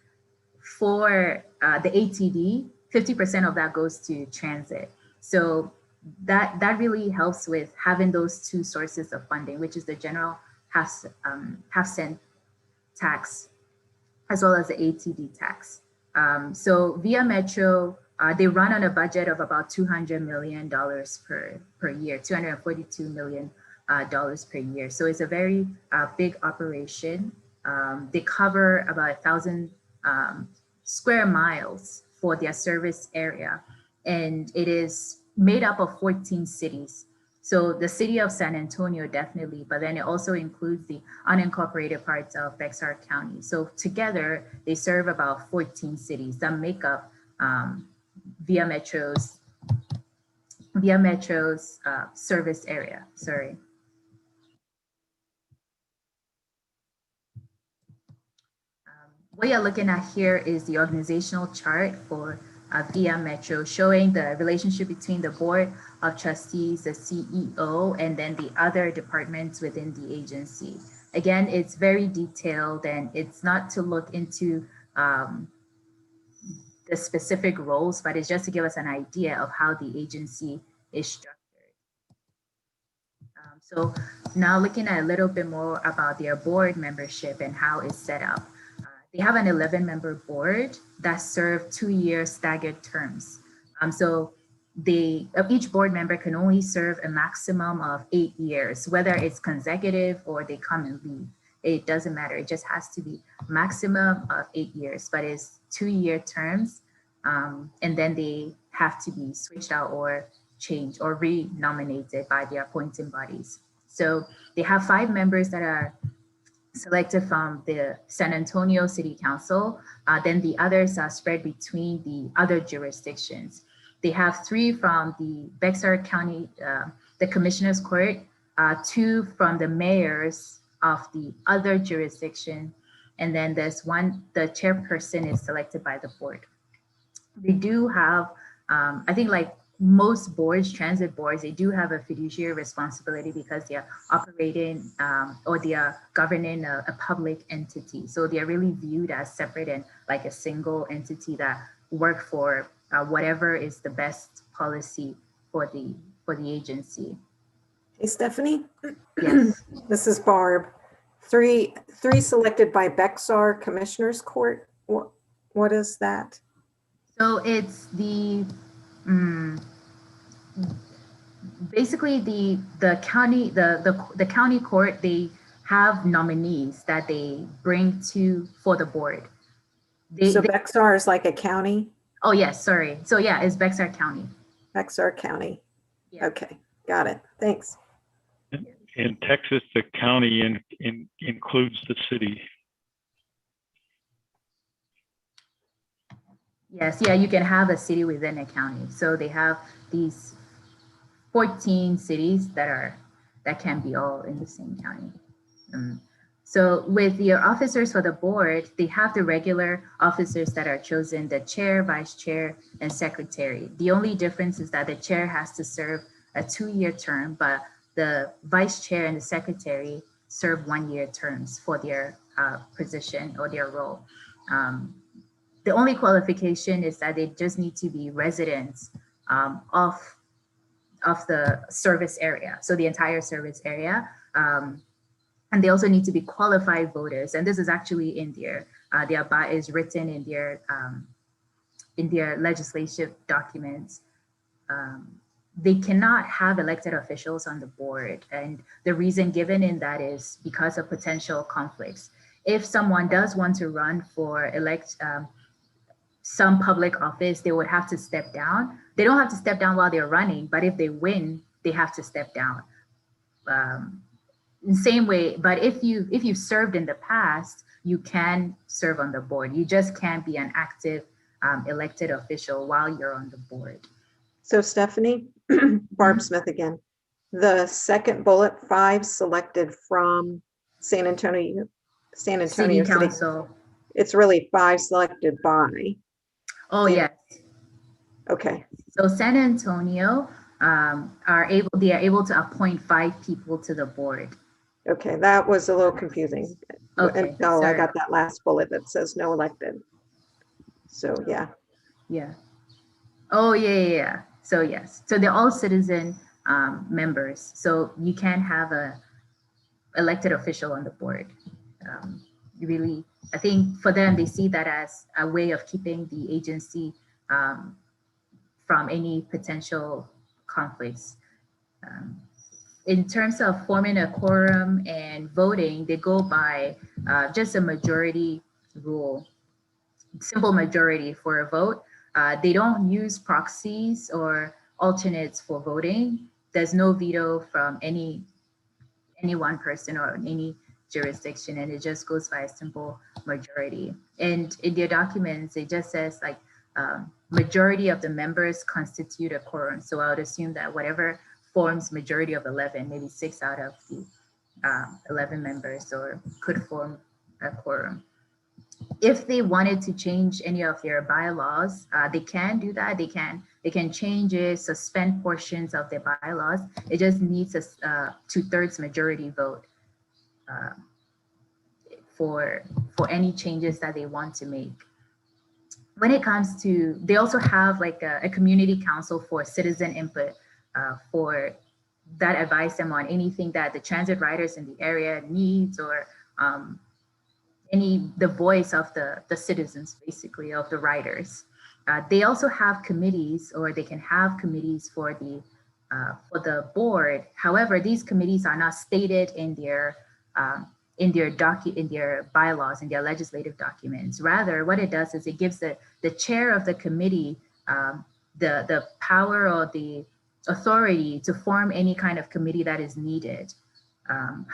for the ATD, 50% of that goes to transit. So that really helps with having those two sources of funding, which is the general half cent tax, as well as the ATD tax. So Via Metro, they run on a budget of about $200 million per year, $242 million per year. So it's a very big operation. They cover about 1,000 square miles for their service area. And it is made up of 14 cities. So the city of San Antonio, definitely, but then it also includes the unincorporated parts of Bexar County. So together, they serve about 14 cities that make up Via Metro's service area, sorry. What you're looking at here is the organizational chart for Via Metro, showing the relationship between the board of trustees, the CEO, and then the other departments within the agency. Again, it's very detailed, and it's not to look into the specific roles, but it's just to give us an idea of how the agency is structured. So now looking at a little bit more about their board membership and how it's set up. They have an 11-member board that serve 2-year staggered terms. So each board member can only serve a maximum of 8 years, whether it's consecutive or they come and leave. It doesn't matter. It just has to be maximum of 8 years, but it's 2-year terms. And then they have to be switched out or changed or re-nominated by their appointing bodies. So they have 5 members that are selected from the San Antonio City Council. Then the others are spread between the other jurisdictions. They have 3 from the Bexar County, the Commissioner's Court, 2 from the mayors of the other jurisdiction, and then there's 1, the chairperson is selected by the board. They do have, I think like most boards, transit boards, they do have a fiduciary responsibility because they are operating or they are governing a public entity. So they are really viewed as separate and like a single entity that work for whatever is the best policy for the agency. Hey, Stephanie. Yes. This is Barb. Three selected by Bexar Commissioner's Court. What is that? So it's the basically the county the county court, they have nominees that they bring for the board. So Bexar is like a county? Oh yes, sorry. So yeah, it's Bexar County. Bexar County. Yeah. Okay, got it. Thanks. In Texas, the county includes the city. Yes, yeah, you can have a city within a county. So they have these 14 cities that can be all in the same county. So with your officers for the board, they have the regular officers that are chosen, the chair, vice chair, and secretary. The only difference is that the chair has to serve a 2-year term, but the vice chair and the secretary serve 1-year terms for their position or their role. The only qualification is that they just need to be residents of the service area, so the entire service area. And they also need to be qualified voters. And this is actually in their is written in their legislative documents. They cannot have elected officials on the board. And the reason given in that is because of potential conflicts. If someone does want to run for some public office, they would have to step down. They don't have to step down while they're running, but if they win, they have to step down. in the same way, but if you've served in the past, you can serve on the board. You just can't be an active elected official while you're on the board. So Stephanie, Barb Smith again. The second bullet, 5 selected from San Antonio City Council. It's really 5 selected by. Oh, yes. Okay. So San Antonio they are able to appoint 5 people to the board. Okay, that was a little confusing until I got that last bullet that says no elected. So yeah. Yeah. Oh yeah. So yes. So they're all citizen members. So you can have a elected official on the board. Really, I think for them, they see that as a way of keeping the agency from any potential conflicts. In terms of forming a quorum and voting, they go by just a majority rule, simple majority for a vote. They don't use proxies or alternates for voting. There's no veto from any one person or any jurisdiction, and it just goes by a simple majority. And in their documents, it just says like majority of the members constitute a quorum. So I would assume that whatever forms majority of 11, maybe 6 out of the 11 members or could form a quorum. If they wanted to change any of their bylaws, they can do that. They can change it, suspend portions of their bylaws. It just needs a 2/3 majority vote for any changes that they want to make. When it comes to, they also have like a community council for citizen input for that advise them on anything that the transit riders in the area needs or the voice of the citizens, basically, of the riders. They also have committees, or they can have committees for the board. However, these committees are not stated in their bylaws, in their legislative documents. Rather, what it does is it gives the chair of the committee the power or the authority to form any kind of committee that is needed.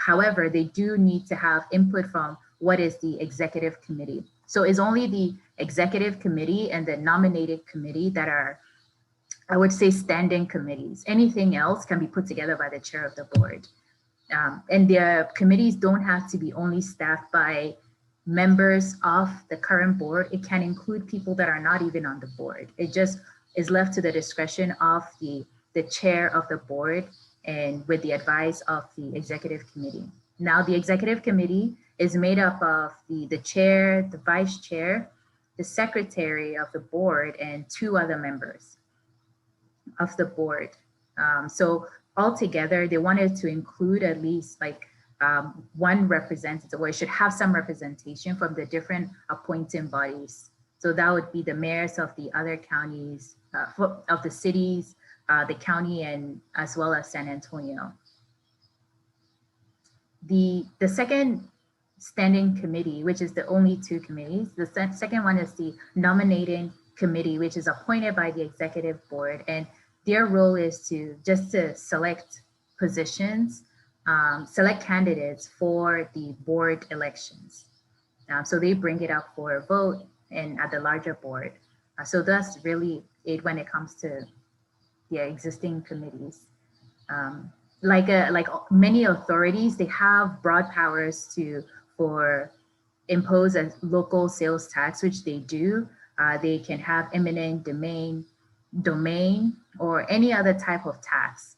However, they do need to have input from what is the executive committee. So it's only the executive committee and the nominated committee that are, I would say, standing committees. Anything else can be put together by the chair of the board. And their committees don't have to be only staffed by members of the current board. It can include people that are not even on the board. It just is left to the discretion of the chair of the board and with the advice of the executive committee. Now, the executive committee is made up of the chair, the vice chair, the secretary of the board, and 2 other members of the board. So altogether, they wanted to include at least like one representative, or it should have some representation from the different appointing bodies. So that would be the mayors of the other counties, of the cities, the county, and as well as San Antonio. The second standing committee, which is the only 2 committees, the second one is the nominating committee, which is appointed by the executive board, and their role is to select positions, select candidates for the board elections. So they bring it up for a vote and at the larger board. So that's really it when it comes to the existing committees. Like many authorities, they have broad powers for impose a local sales tax, which they do. They can have eminent domain, or any other type of tax,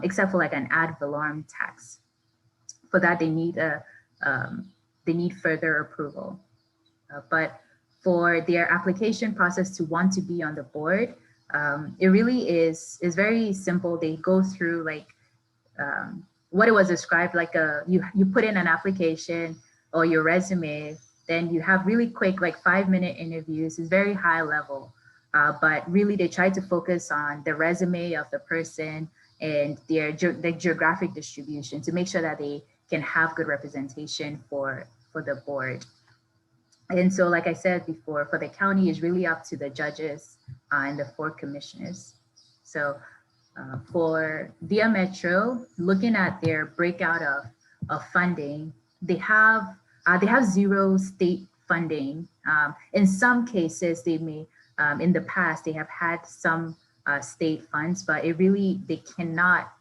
except for like an ad valorem tax. For that, they need further approval. But for their application process to want to be on the board, it really is very simple. They go through like what it was described, like you put in an application or your resume, then you have really quick, like 5-minute interviews. It's very high level, but really they try to focus on the resume of the person and the geographic distribution to make sure that they can have good representation for the board. And so, like I said before, for the county, is really up to the judges and the 4 commissioners. So for Via Metro, looking at their breakout of of funding, they have zero state funding. In some cases, they may, in the past, they have had some state funds, but they cannot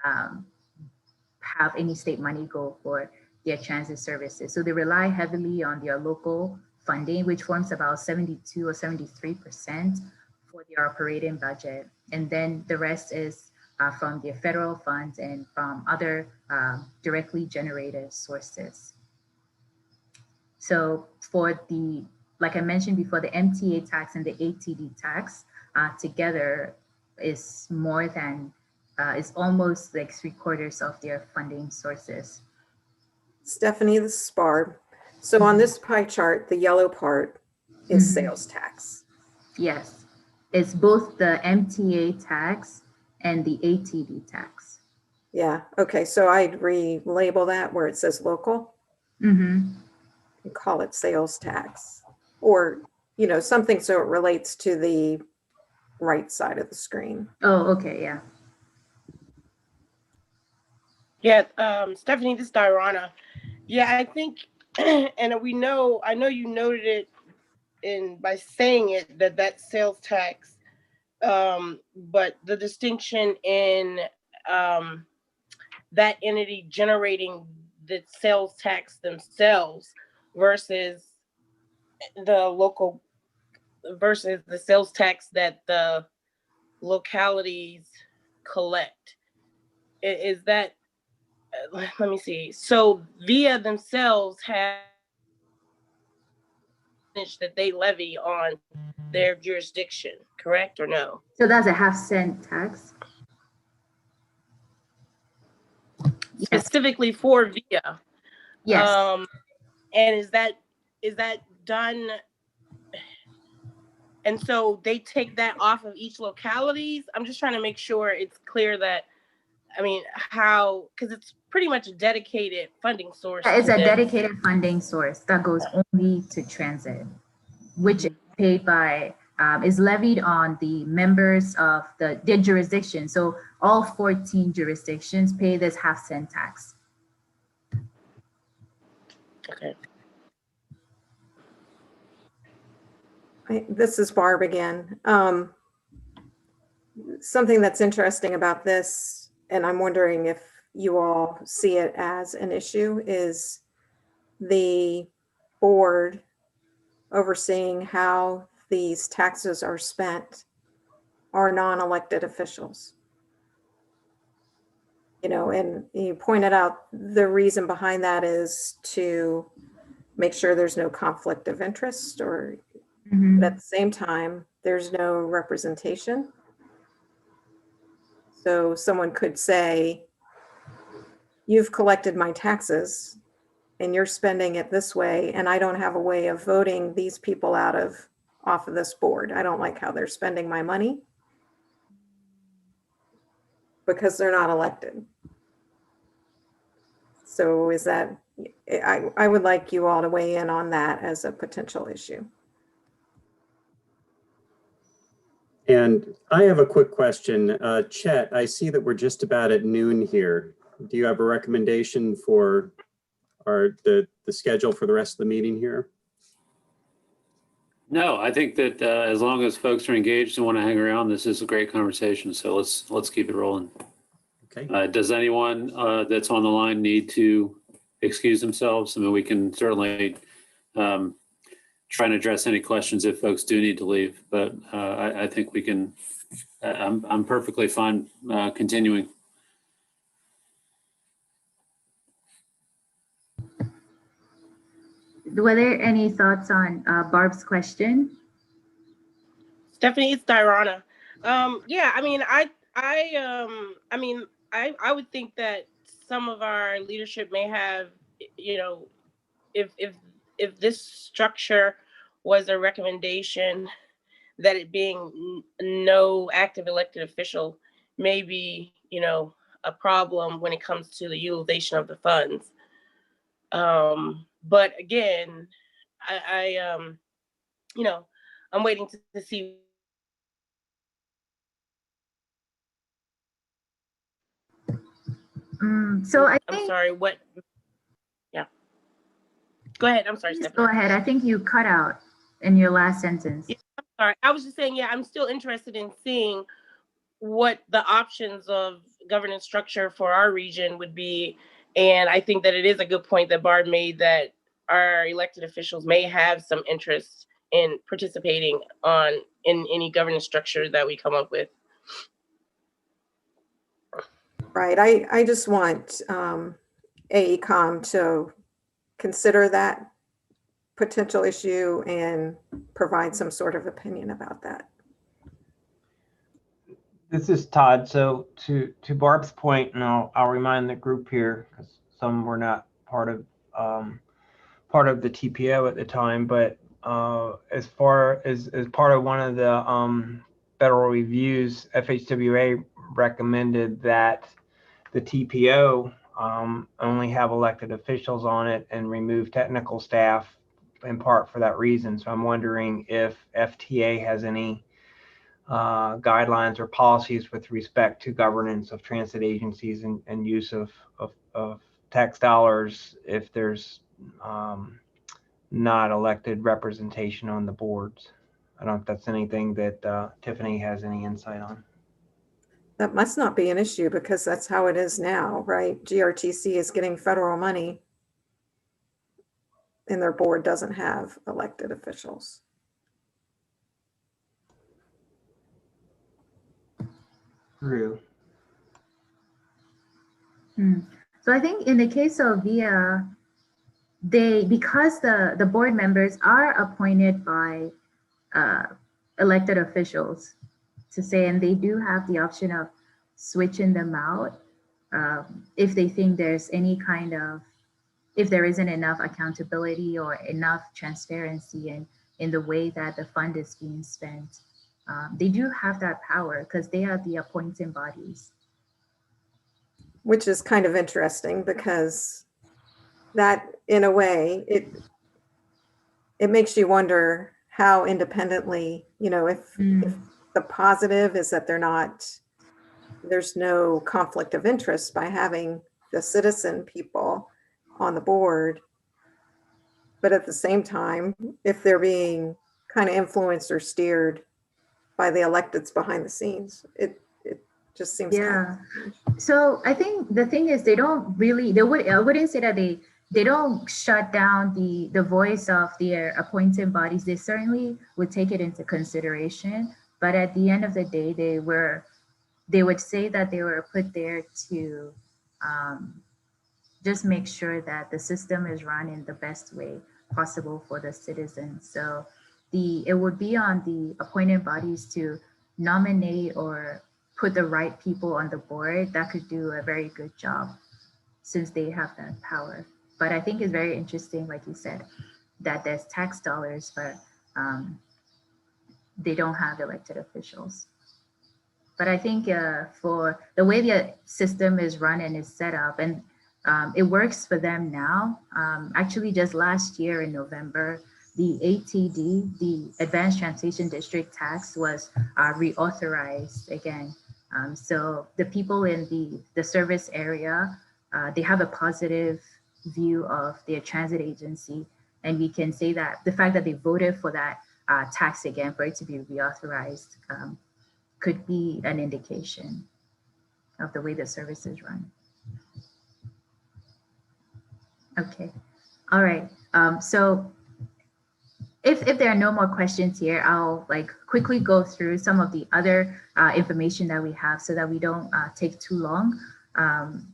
have any state money go for their transit services. So they rely heavily on their local funding, which forms about 72 or 73% for their operating budget. And then the rest is from their federal funds and from other directly generated sources. So for like I mentioned before, the MTA tax and the ATD tax together is more than, is almost like 3/4 of their funding sources. Stephanie, this is Barb. So on this pie chart, the yellow part is sales tax. Yes, it's both the MTA tax and the ATD tax. Yeah, okay, so I'd relabel that where it says local and call it sales tax, or, you know, something so it relates to the right side of the screen. Oh, okay, yeah. Yeah, Stephanie, this is Diana. Yeah, I think, and I know you noted it by saying it, that sales tax, but the distinction in that entity generating the sales tax themselves versus the sales tax that the localities collect. Is that, let me see. So VIA themselves have that they levy on their jurisdiction, correct or no? So that's a 1/2 cent tax? Specifically for VIA. Yes. And is that done? And so they take that off of each localities. I'm just trying to make sure it's clear that, I mean, how, because it's pretty much a dedicated funding source. It's a dedicated funding source that goes only to transit, which is paid by, is levied on the members of their jurisdiction. So all 14 jurisdictions pay this 1/2 cent tax. Okay. This is Barb again. Something that's interesting about this, and I'm wondering if you all see it as an issue, is the board overseeing how these taxes are spent are non-elected officials. You know, and you pointed out the reason behind that is to make sure there's no conflict of interest, or but at the same time, there's no representation. So someone could say, you've collected my taxes and you're spending it this way, and I don't have a way of voting these people off of this board. I don't like how they're spending my money because they're not elected. So is that, I would like you all to weigh in on that as a potential issue. And I have a quick question. Chet, I see that we're just about at noon here. Do you have a recommendation for the schedule for the rest of the meeting here? No, I think that as long as folks are engaged and want to hang around, this is a great conversation. So let's keep it rolling. Okay. Does anyone that's on the line need to excuse themselves? I mean, we can certainly try and address any questions if folks do need to leave, but I think we can, I'm perfectly fine continuing. Were there any thoughts on Barb's question? Stephanie, it's Diana. Yeah, I mean, I would think that some of our leadership may have, you know, if this structure was a recommendation, that it being no active elected official may be, you know, a problem when it comes to the utilization of the funds. But again, you know, I'm waiting to see. So I I'm think, sorry, what? Yeah. Go ahead. I'm sorry, please Stephanie. go ahead. I think you cut out in your last sentence. Yeah, I'm sorry. I was just saying, yeah, I'm still interested in seeing what the options of governance structure for our region would be. And I think that it is a good point that Barb made, that our elected officials may have some interest in participating in any governance structure that we come up with. Right. I just want AECOM to consider that potential issue and provide some sort of opinion about that. This is Todd. So to Barb's point, and I'll remind the group here, because some were not part of the TPO at the time, but as far as part of one of the federal reviews, FHWA recommended that the TPO only have elected officials on it and remove technical staff, in part for that reason. So I'm wondering if FTA has any guidelines or policies with respect to governance of transit agencies and use of tax dollars if there's not elected representation on the boards. I don't know if that's anything that Tiffany has any insight on. That must not be an issue because that's how it is now, right? GRTC is getting federal money and their board doesn't have elected officials. True. So I think in the case of VIA, because the board members are appointed by elected officials to say, and they do have the option of switching them out if they think there's any kind of, if there isn't enough accountability or enough transparency in the way that the fund is being spent. They do have that power because they are the appointing bodies. Which is kind of interesting because that, in a way, it makes you wonder how independently, if the positive is that there's no conflict of interest by having the citizen people on the board. But at the same time, if they're being kind of influenced or steered by the electeds behind the scenes, it just seems yeah. So I think the thing is, I wouldn't say that they don't shut down the voice of their appointed bodies. They certainly would take it into consideration, but at the end of the day, they would say that they were put there to just make sure that the system is run in the best way possible for the citizens. So it would be on the appointed bodies to nominate or put the right people on the board that could do a very good job since they have that power. But I think it's very interesting, like you said, that there's tax dollars, but they don't have elected officials. But I think for the way the system is run and is set up, and it works for them now. Actually, just last year in November, the ATD, the Advanced Transportation District Tax, was reauthorized again. So the people in the service area, they have a positive view of their transit agency. And we can say that the fact that they voted for that tax again, for it to be reauthorized, could be an indication of the way the service is run. Okay, all right. So if there are no more questions here, I'll quickly go through some of the other information that we have so that we don't take too long.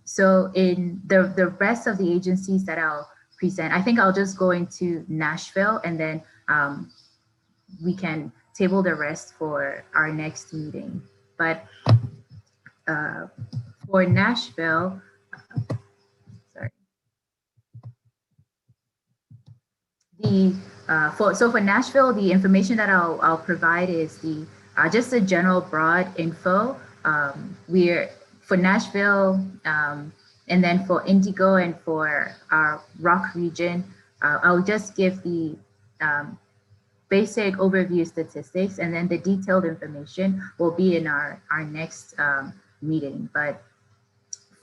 So in the rest of the agencies that I'll present, I think I'll just go into Nashville and then we can table the rest for our next meeting. But for Nashville, sorry. For Nashville, the information that I'll provide is just a general broad info. For Nashville, and then for Indigo and for our Rock region, I'll just give the basic overview statistics, and then the detailed information will be in our next meeting. But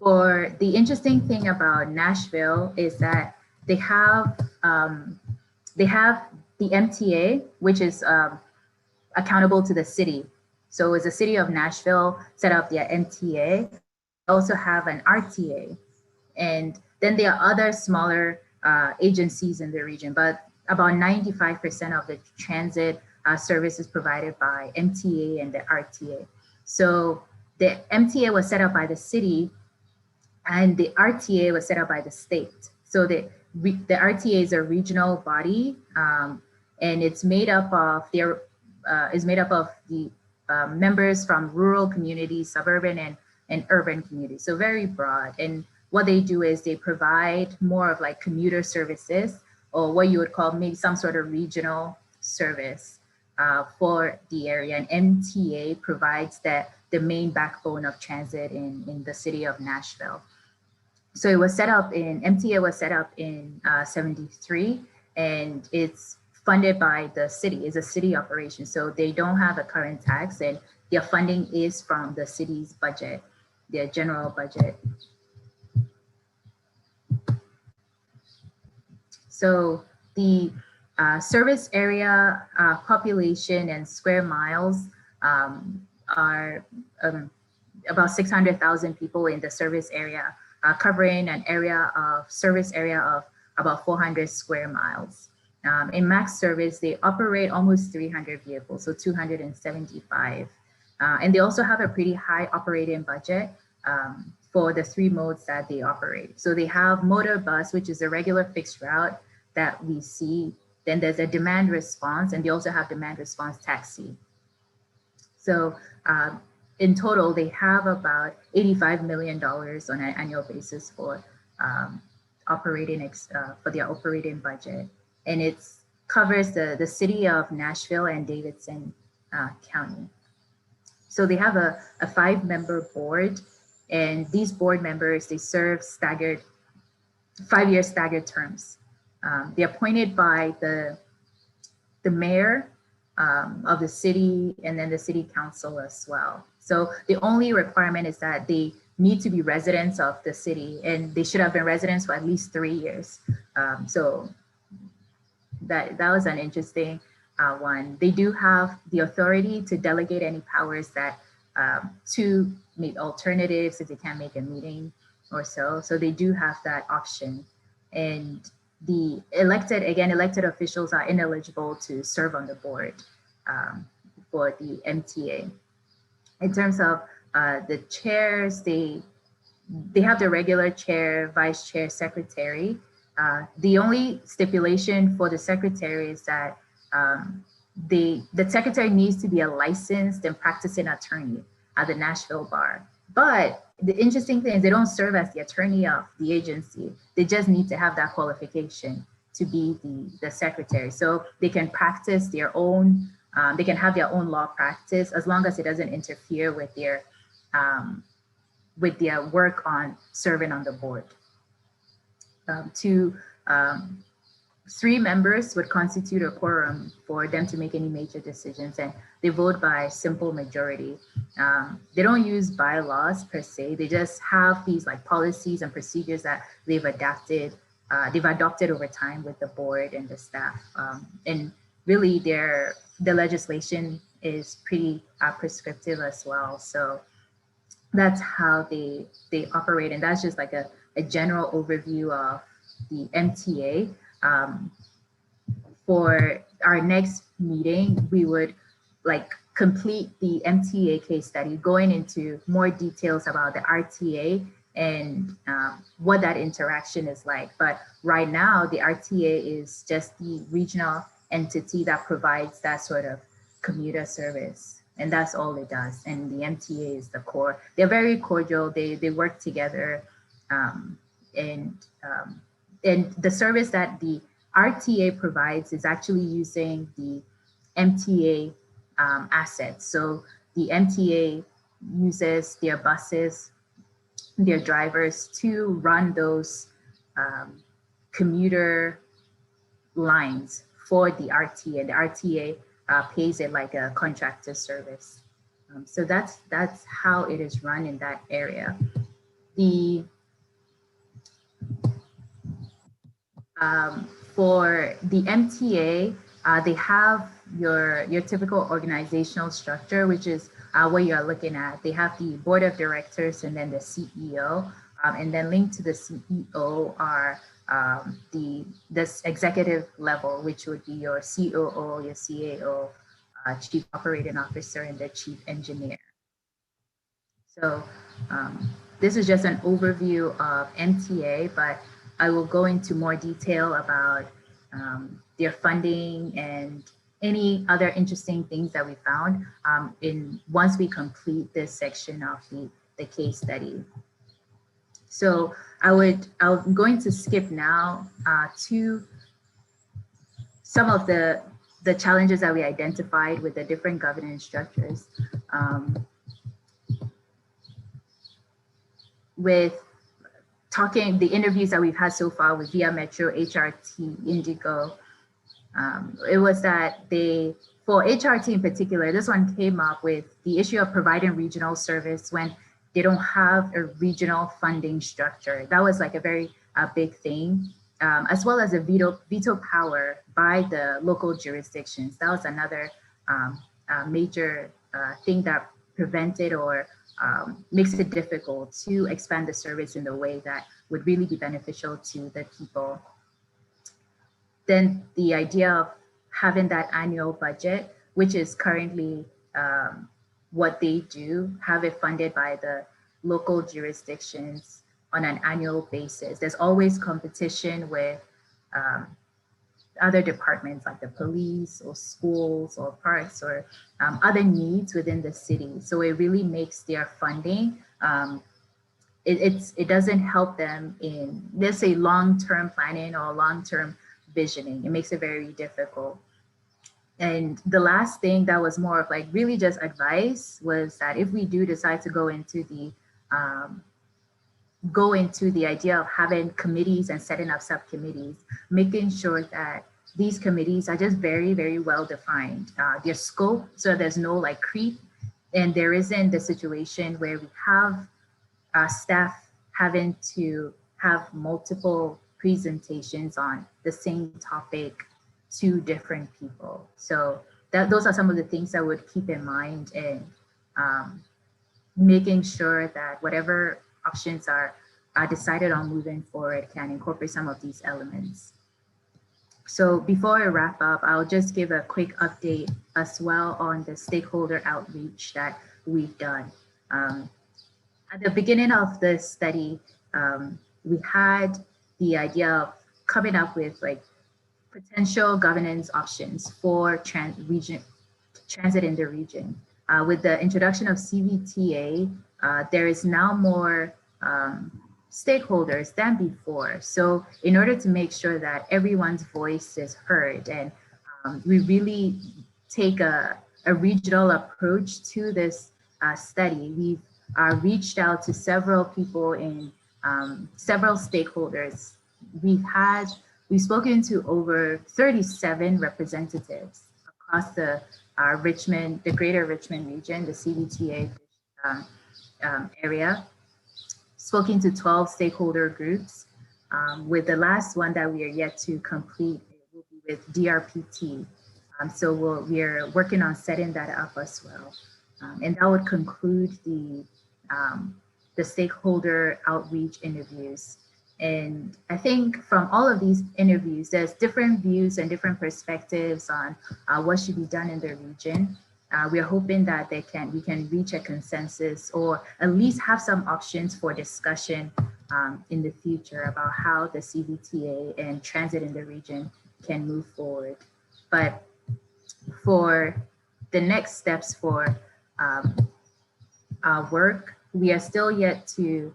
For the interesting thing about Nashville is that they have the MTA, which is accountable to the city. So as the city of Nashville set up their MTA, they also have an RTA. And then there are other smaller agencies in the region, but about 95% of the transit service is provided by MTA and the RTA. So the MTA was set up by the city and the RTA was set up by the state. So the RTA is a regional body, and it's made up of the members from rural communities, suburban and urban communities. So very broad. And what they do is they provide more of like commuter services, or what you would call maybe some sort of regional service for the area. And MTA provides the main backbone of transit in the city of Nashville. So it was set up MTA was set up in 73, and it's funded by the city. It's a city operation. So they don't have a current tax, and their funding is from the city's budget, their general budget. So the service area population and square miles are about 600,000 people in the service area, covering an service area of about 400 square miles. In max service, they operate almost 300 vehicles, so 275. And they also have a pretty high operating budget for the 3 modes that they operate. So they have motor bus, which is a regular fixed route that we see. Then there's a demand response, and they also have demand response taxi. So in total, they have about $85 million on an annual basis for their operating budget. And it covers the city of Nashville and Davidson County. So they have a 5-member board, and these board members, they serve 5-year staggered terms. They're appointed by the mayor of the city, and then the city council as well. So the only requirement is that they need to be residents of the city, and they should have been residents for at least 3 years. So that was an interesting one. They do have the authority to delegate any powers that to make alternatives if they can't make a meeting or so. So they do have that option. And the elected officials are ineligible to serve on the board for the MTA. In terms of the chairs, they have the regular chair, vice chair, secretary. The only stipulation for the secretary is that the secretary needs to be a licensed and practicing attorney at the Nashville bar. But the interesting thing is they don't serve as the attorney of the agency. They just need to have that qualification to be the secretary. So they can practice their own, they can have their own law practice as long as it doesn't interfere with their work on serving on the board. 3 members would constitute a quorum for them to make any major decisions, and they vote by simple majority. They don't use bylaws per se. They just have these like policies and procedures that they've adopted over time with the board and the staff. And really the legislation is pretty prescriptive as well. So that's how they operate. And that's just like a general overview of the MTA. For our next meeting, we would like complete the MTA case study, going into more details about the RTA and what that interaction is like. But right now, the RTA is just the regional entity that provides that sort of commuter service. And that's all it does. And the MTA is the core. They're very cordial. They work together. And the service that the RTA provides is actually using the MTA assets. So the MTA uses their buses, their drivers to run those commuter lines for the RTA. And the RTA pays it like a contractor service. So that's how it is run in that area. the for the MTA, they have your typical organizational structure, which is what you're looking at. They have the board of directors and then the CEO, and then linked to the CEO are this executive level, which would be your COO, your CAO, chief operating officer, and the chief engineer. So this is just an overview of MTA, but I will go into more detail about their funding and any other interesting things that we found once we complete this section of the case study. So I'm going to skip now to some of the challenges that we identified with the different governance structures. With the interviews that we've had so far with Via Metro, HRT, Indigo, it was that for HRT in particular, this one came up with the issue of providing regional service when they don't have a regional funding structure. That was like a very big thing, as well as a veto power by the local jurisdictions. That was another major thing that prevented or makes it difficult to expand the service in the way that would really be beneficial to the people. Then the idea of having that annual budget, which is currently what they do, have it funded by the local jurisdictions on an annual basis. There's always competition with other departments like the police or schools or parks or other needs within the city. So it really makes their funding, it doesn't help them in, let's say, long-term planning or long-term visioning. It makes it very difficult. And the last thing that was more of like really just advice was that if we do decide to go into the idea of having committees and setting up subcommittees, making sure that these committees are just very, very well defined. Their scope, so there's no like creep, and there isn't the situation where we have staff having to have multiple presentations on the same topic to different people. So those are some of the things I would keep in mind, and making sure that whatever options are decided on moving forward can incorporate some of these elements. So before I wrap up, I'll just give a quick update as well on the stakeholder outreach that we've done. At the beginning of the study, we had the idea of coming up with like potential governance options for transit in the region. With the introduction of CVTA, there is now more stakeholders than before. So in order to make sure that everyone's voice is heard, and we really take a regional approach to this study, we've reached out to several people in several stakeholders. We've spoken to over 37 representatives across the greater Richmond region, the CVTA area, spoken to 12 stakeholder groups, with the last one that we are yet to complete will be with DRPT. So we're working on setting that up as well. And that would conclude the stakeholder outreach interviews. And I think from all of these interviews, there's different views and different perspectives on what should be done in the region. We are hoping that we can reach a consensus, or at least have some options for discussion in the future about how the CVTA and transit in the region can move forward. But for the next steps for our work, we are still yet to,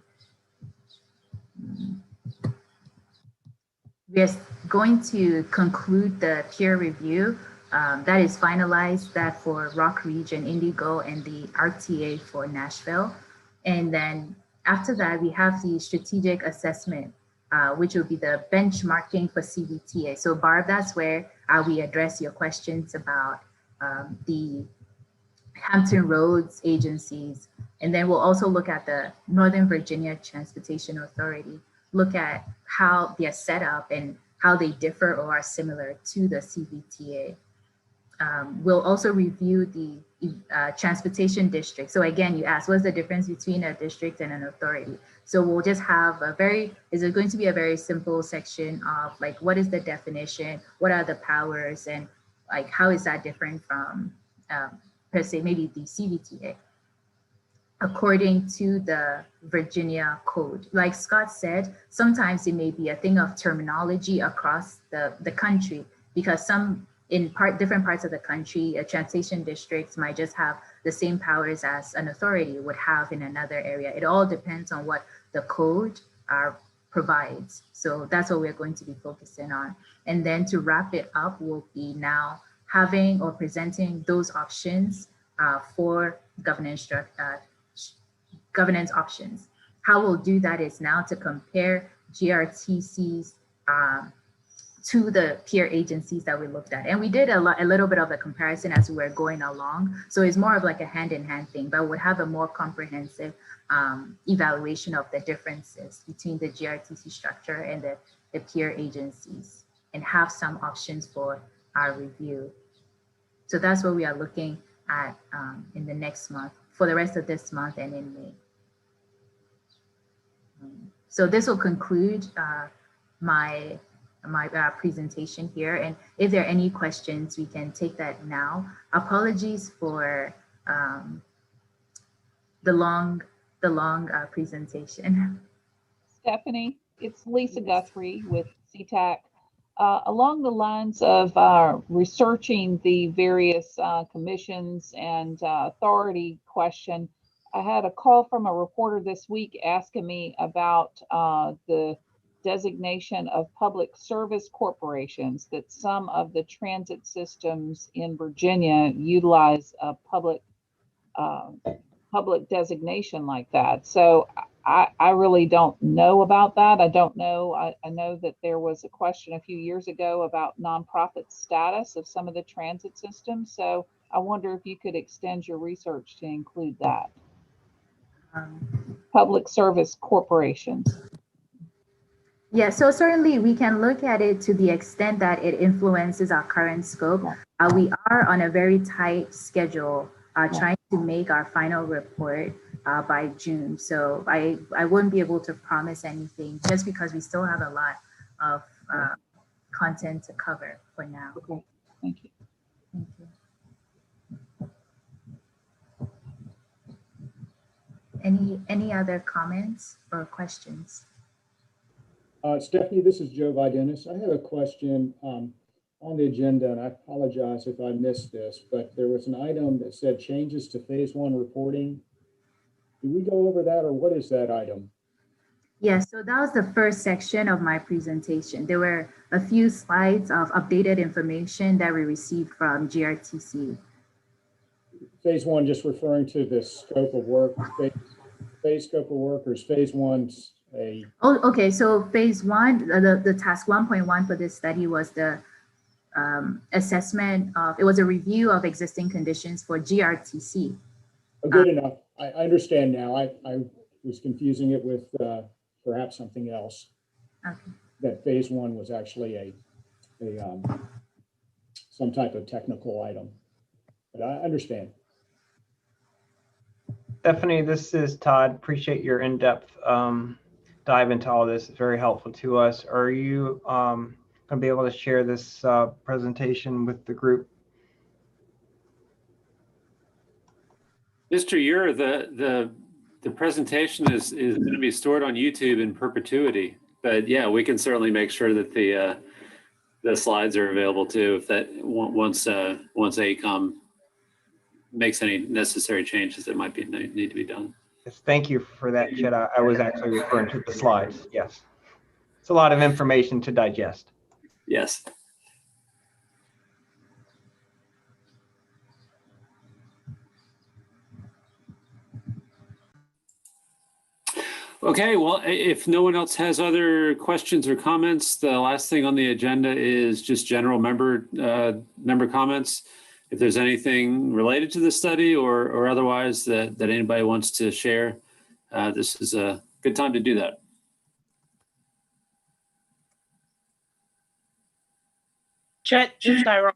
we are going to conclude the peer review. That is finalized, that for Rock Region, Indigo, and the RTA for Nashville. And then after that, we have the strategic assessment, which will be the benchmarking for CVTA. So Barb, that's where we address your questions about the Hampton Roads agencies And then we'll also look at the Northern Virginia Transportation Authority, look at how they're set up and how they differ or are similar to the CVTA. We'll also review the transportation district. So again, you asked, what's the difference between a district and an authority? So we'll just have is it going to be a very simple section of like, what is the definition? What are the powers? And like, how is that different from, per se, maybe the CVTA? According to the Virginia code. Like Scott said, sometimes it may be a thing of terminology across the country, because different parts of the country, transportation districts might just have the same powers as an authority would have in another area. It all depends on what the code provides. So that's what we're going to be focusing on. And then to wrap it up, we'll be now having or presenting those options for governance options. How we'll do that is now to compare GRTCs to the peer agencies that we looked at. And we did a little bit of a comparison as we were going along. So it's more of like a hand-in-hand thing, but we'll have a more comprehensive evaluation of the differences between the GRTC structure and the peer agencies, and have some options for our review. So that's what we are looking at in the next month, for the rest of this month and in May. So this will conclude my presentation here. And if there are any questions, we can take that now. Apologies for the long presentation. Stephanie, it's Lisa Guthrie with CTAC. Along the lines of researching the various commissions and authority question, I had a call from a reporter this week asking me about the designation of public service corporations, that some of the transit systems in Virginia utilize a public designation like that. So I really don't know about that. I don't know. I know that there was a question a few years ago about nonprofit status of some of the transit systems. So I wonder if you could extend your research to include that. Public service corporations. Yeah, so certainly we can look at it to the extent that it influences our current scope. We are on a very tight schedule, trying to make our final report by June. So I wouldn't be able to promise anything, just because we still have a lot of content to cover for now. Okay, thank you. Thank you. Any other comments or questions? Stephanie, this is Joe Videnis. I have a question on the agenda, and I apologize if I missed this, but there was an item that said changes to phase 1 reporting. Did we go over that, or what is that item? Yeah, so that was the first section of my presentation. There were a few slides of updated information that we received from GRTC. Phase 1 just referring to the scope of work, phase scope of work, or is phase 1's a... Oh, okay, so phase 1, the task 1.1 for this study was the assessment of, it was a review of existing conditions for GRTC. Oh, good enough. I understand now. I was confusing it with perhaps something else. Okay. That phase 1 was actually some type of technical item, but I understand. Stephanie, this is Todd. Appreciate your in-depth dive into all this. It's very helpful to us. Are you going to be able to share this presentation with the group? Mr. Ure, the presentation is going to be stored on YouTube in perpetuity. But yeah, we can certainly make sure that the slides are available too, if that once AECOM makes any necessary changes that might need to be done. Yes, thank you for that, Chet. I was actually referring to the slides. Yes, it's a lot of information to digest. Yes. Okay, well, if no one else has other questions or comments, the last thing on the agenda is just general member comments. if there's anything related to the study or otherwise that anybody wants to share, this is a good time to do that. Chet, this is Tyrone.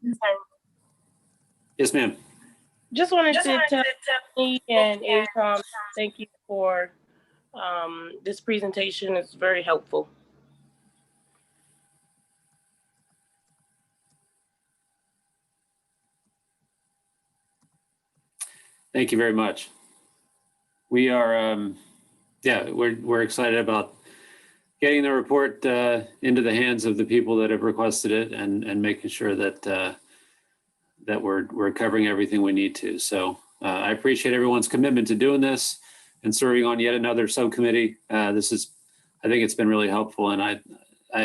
Yes, ma'am. Just wanted to tell me and ACOM, thank you for this presentation. It's very helpful. Thank you very much. We are, yeah, we're excited about getting the report into the hands of the people that have requested it and making sure that that we're covering everything we need to. So I appreciate everyone's commitment to doing this and serving on yet another subcommittee. This is, I think it's been really helpful, and I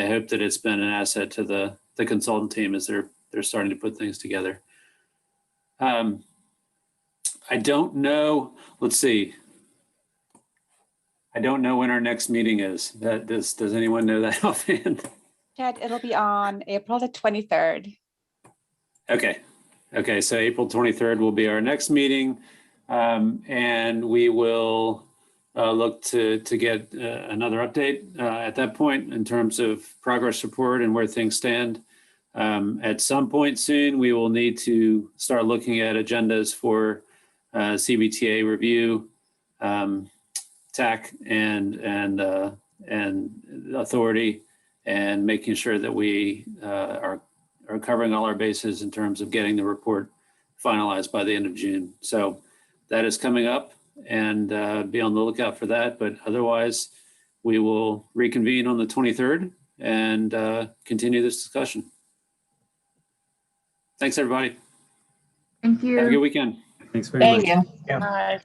hope that it's been an asset to the consultant team as they're starting to put things together. I don't know, let's see. I don't know when our next meeting is. Does anyone know that offhand? Chad, it'll be on April the 23rd. Okay, so April 23rd will be our next meeting, and we will look to get another update at that point in terms of progress report and where things stand. At some point soon, we will need to start looking at agendas for CVTA review, TAC and authority, and making sure that we are covering all our bases in terms of getting the report finalized by the end of June. So that is coming up, and be on the lookout for that. But otherwise, we will reconvene on the 23rd and continue this discussion. Thanks, everybody. Thank you. Have a good weekend. Thanks very much. Thank you. Yeah. Bye.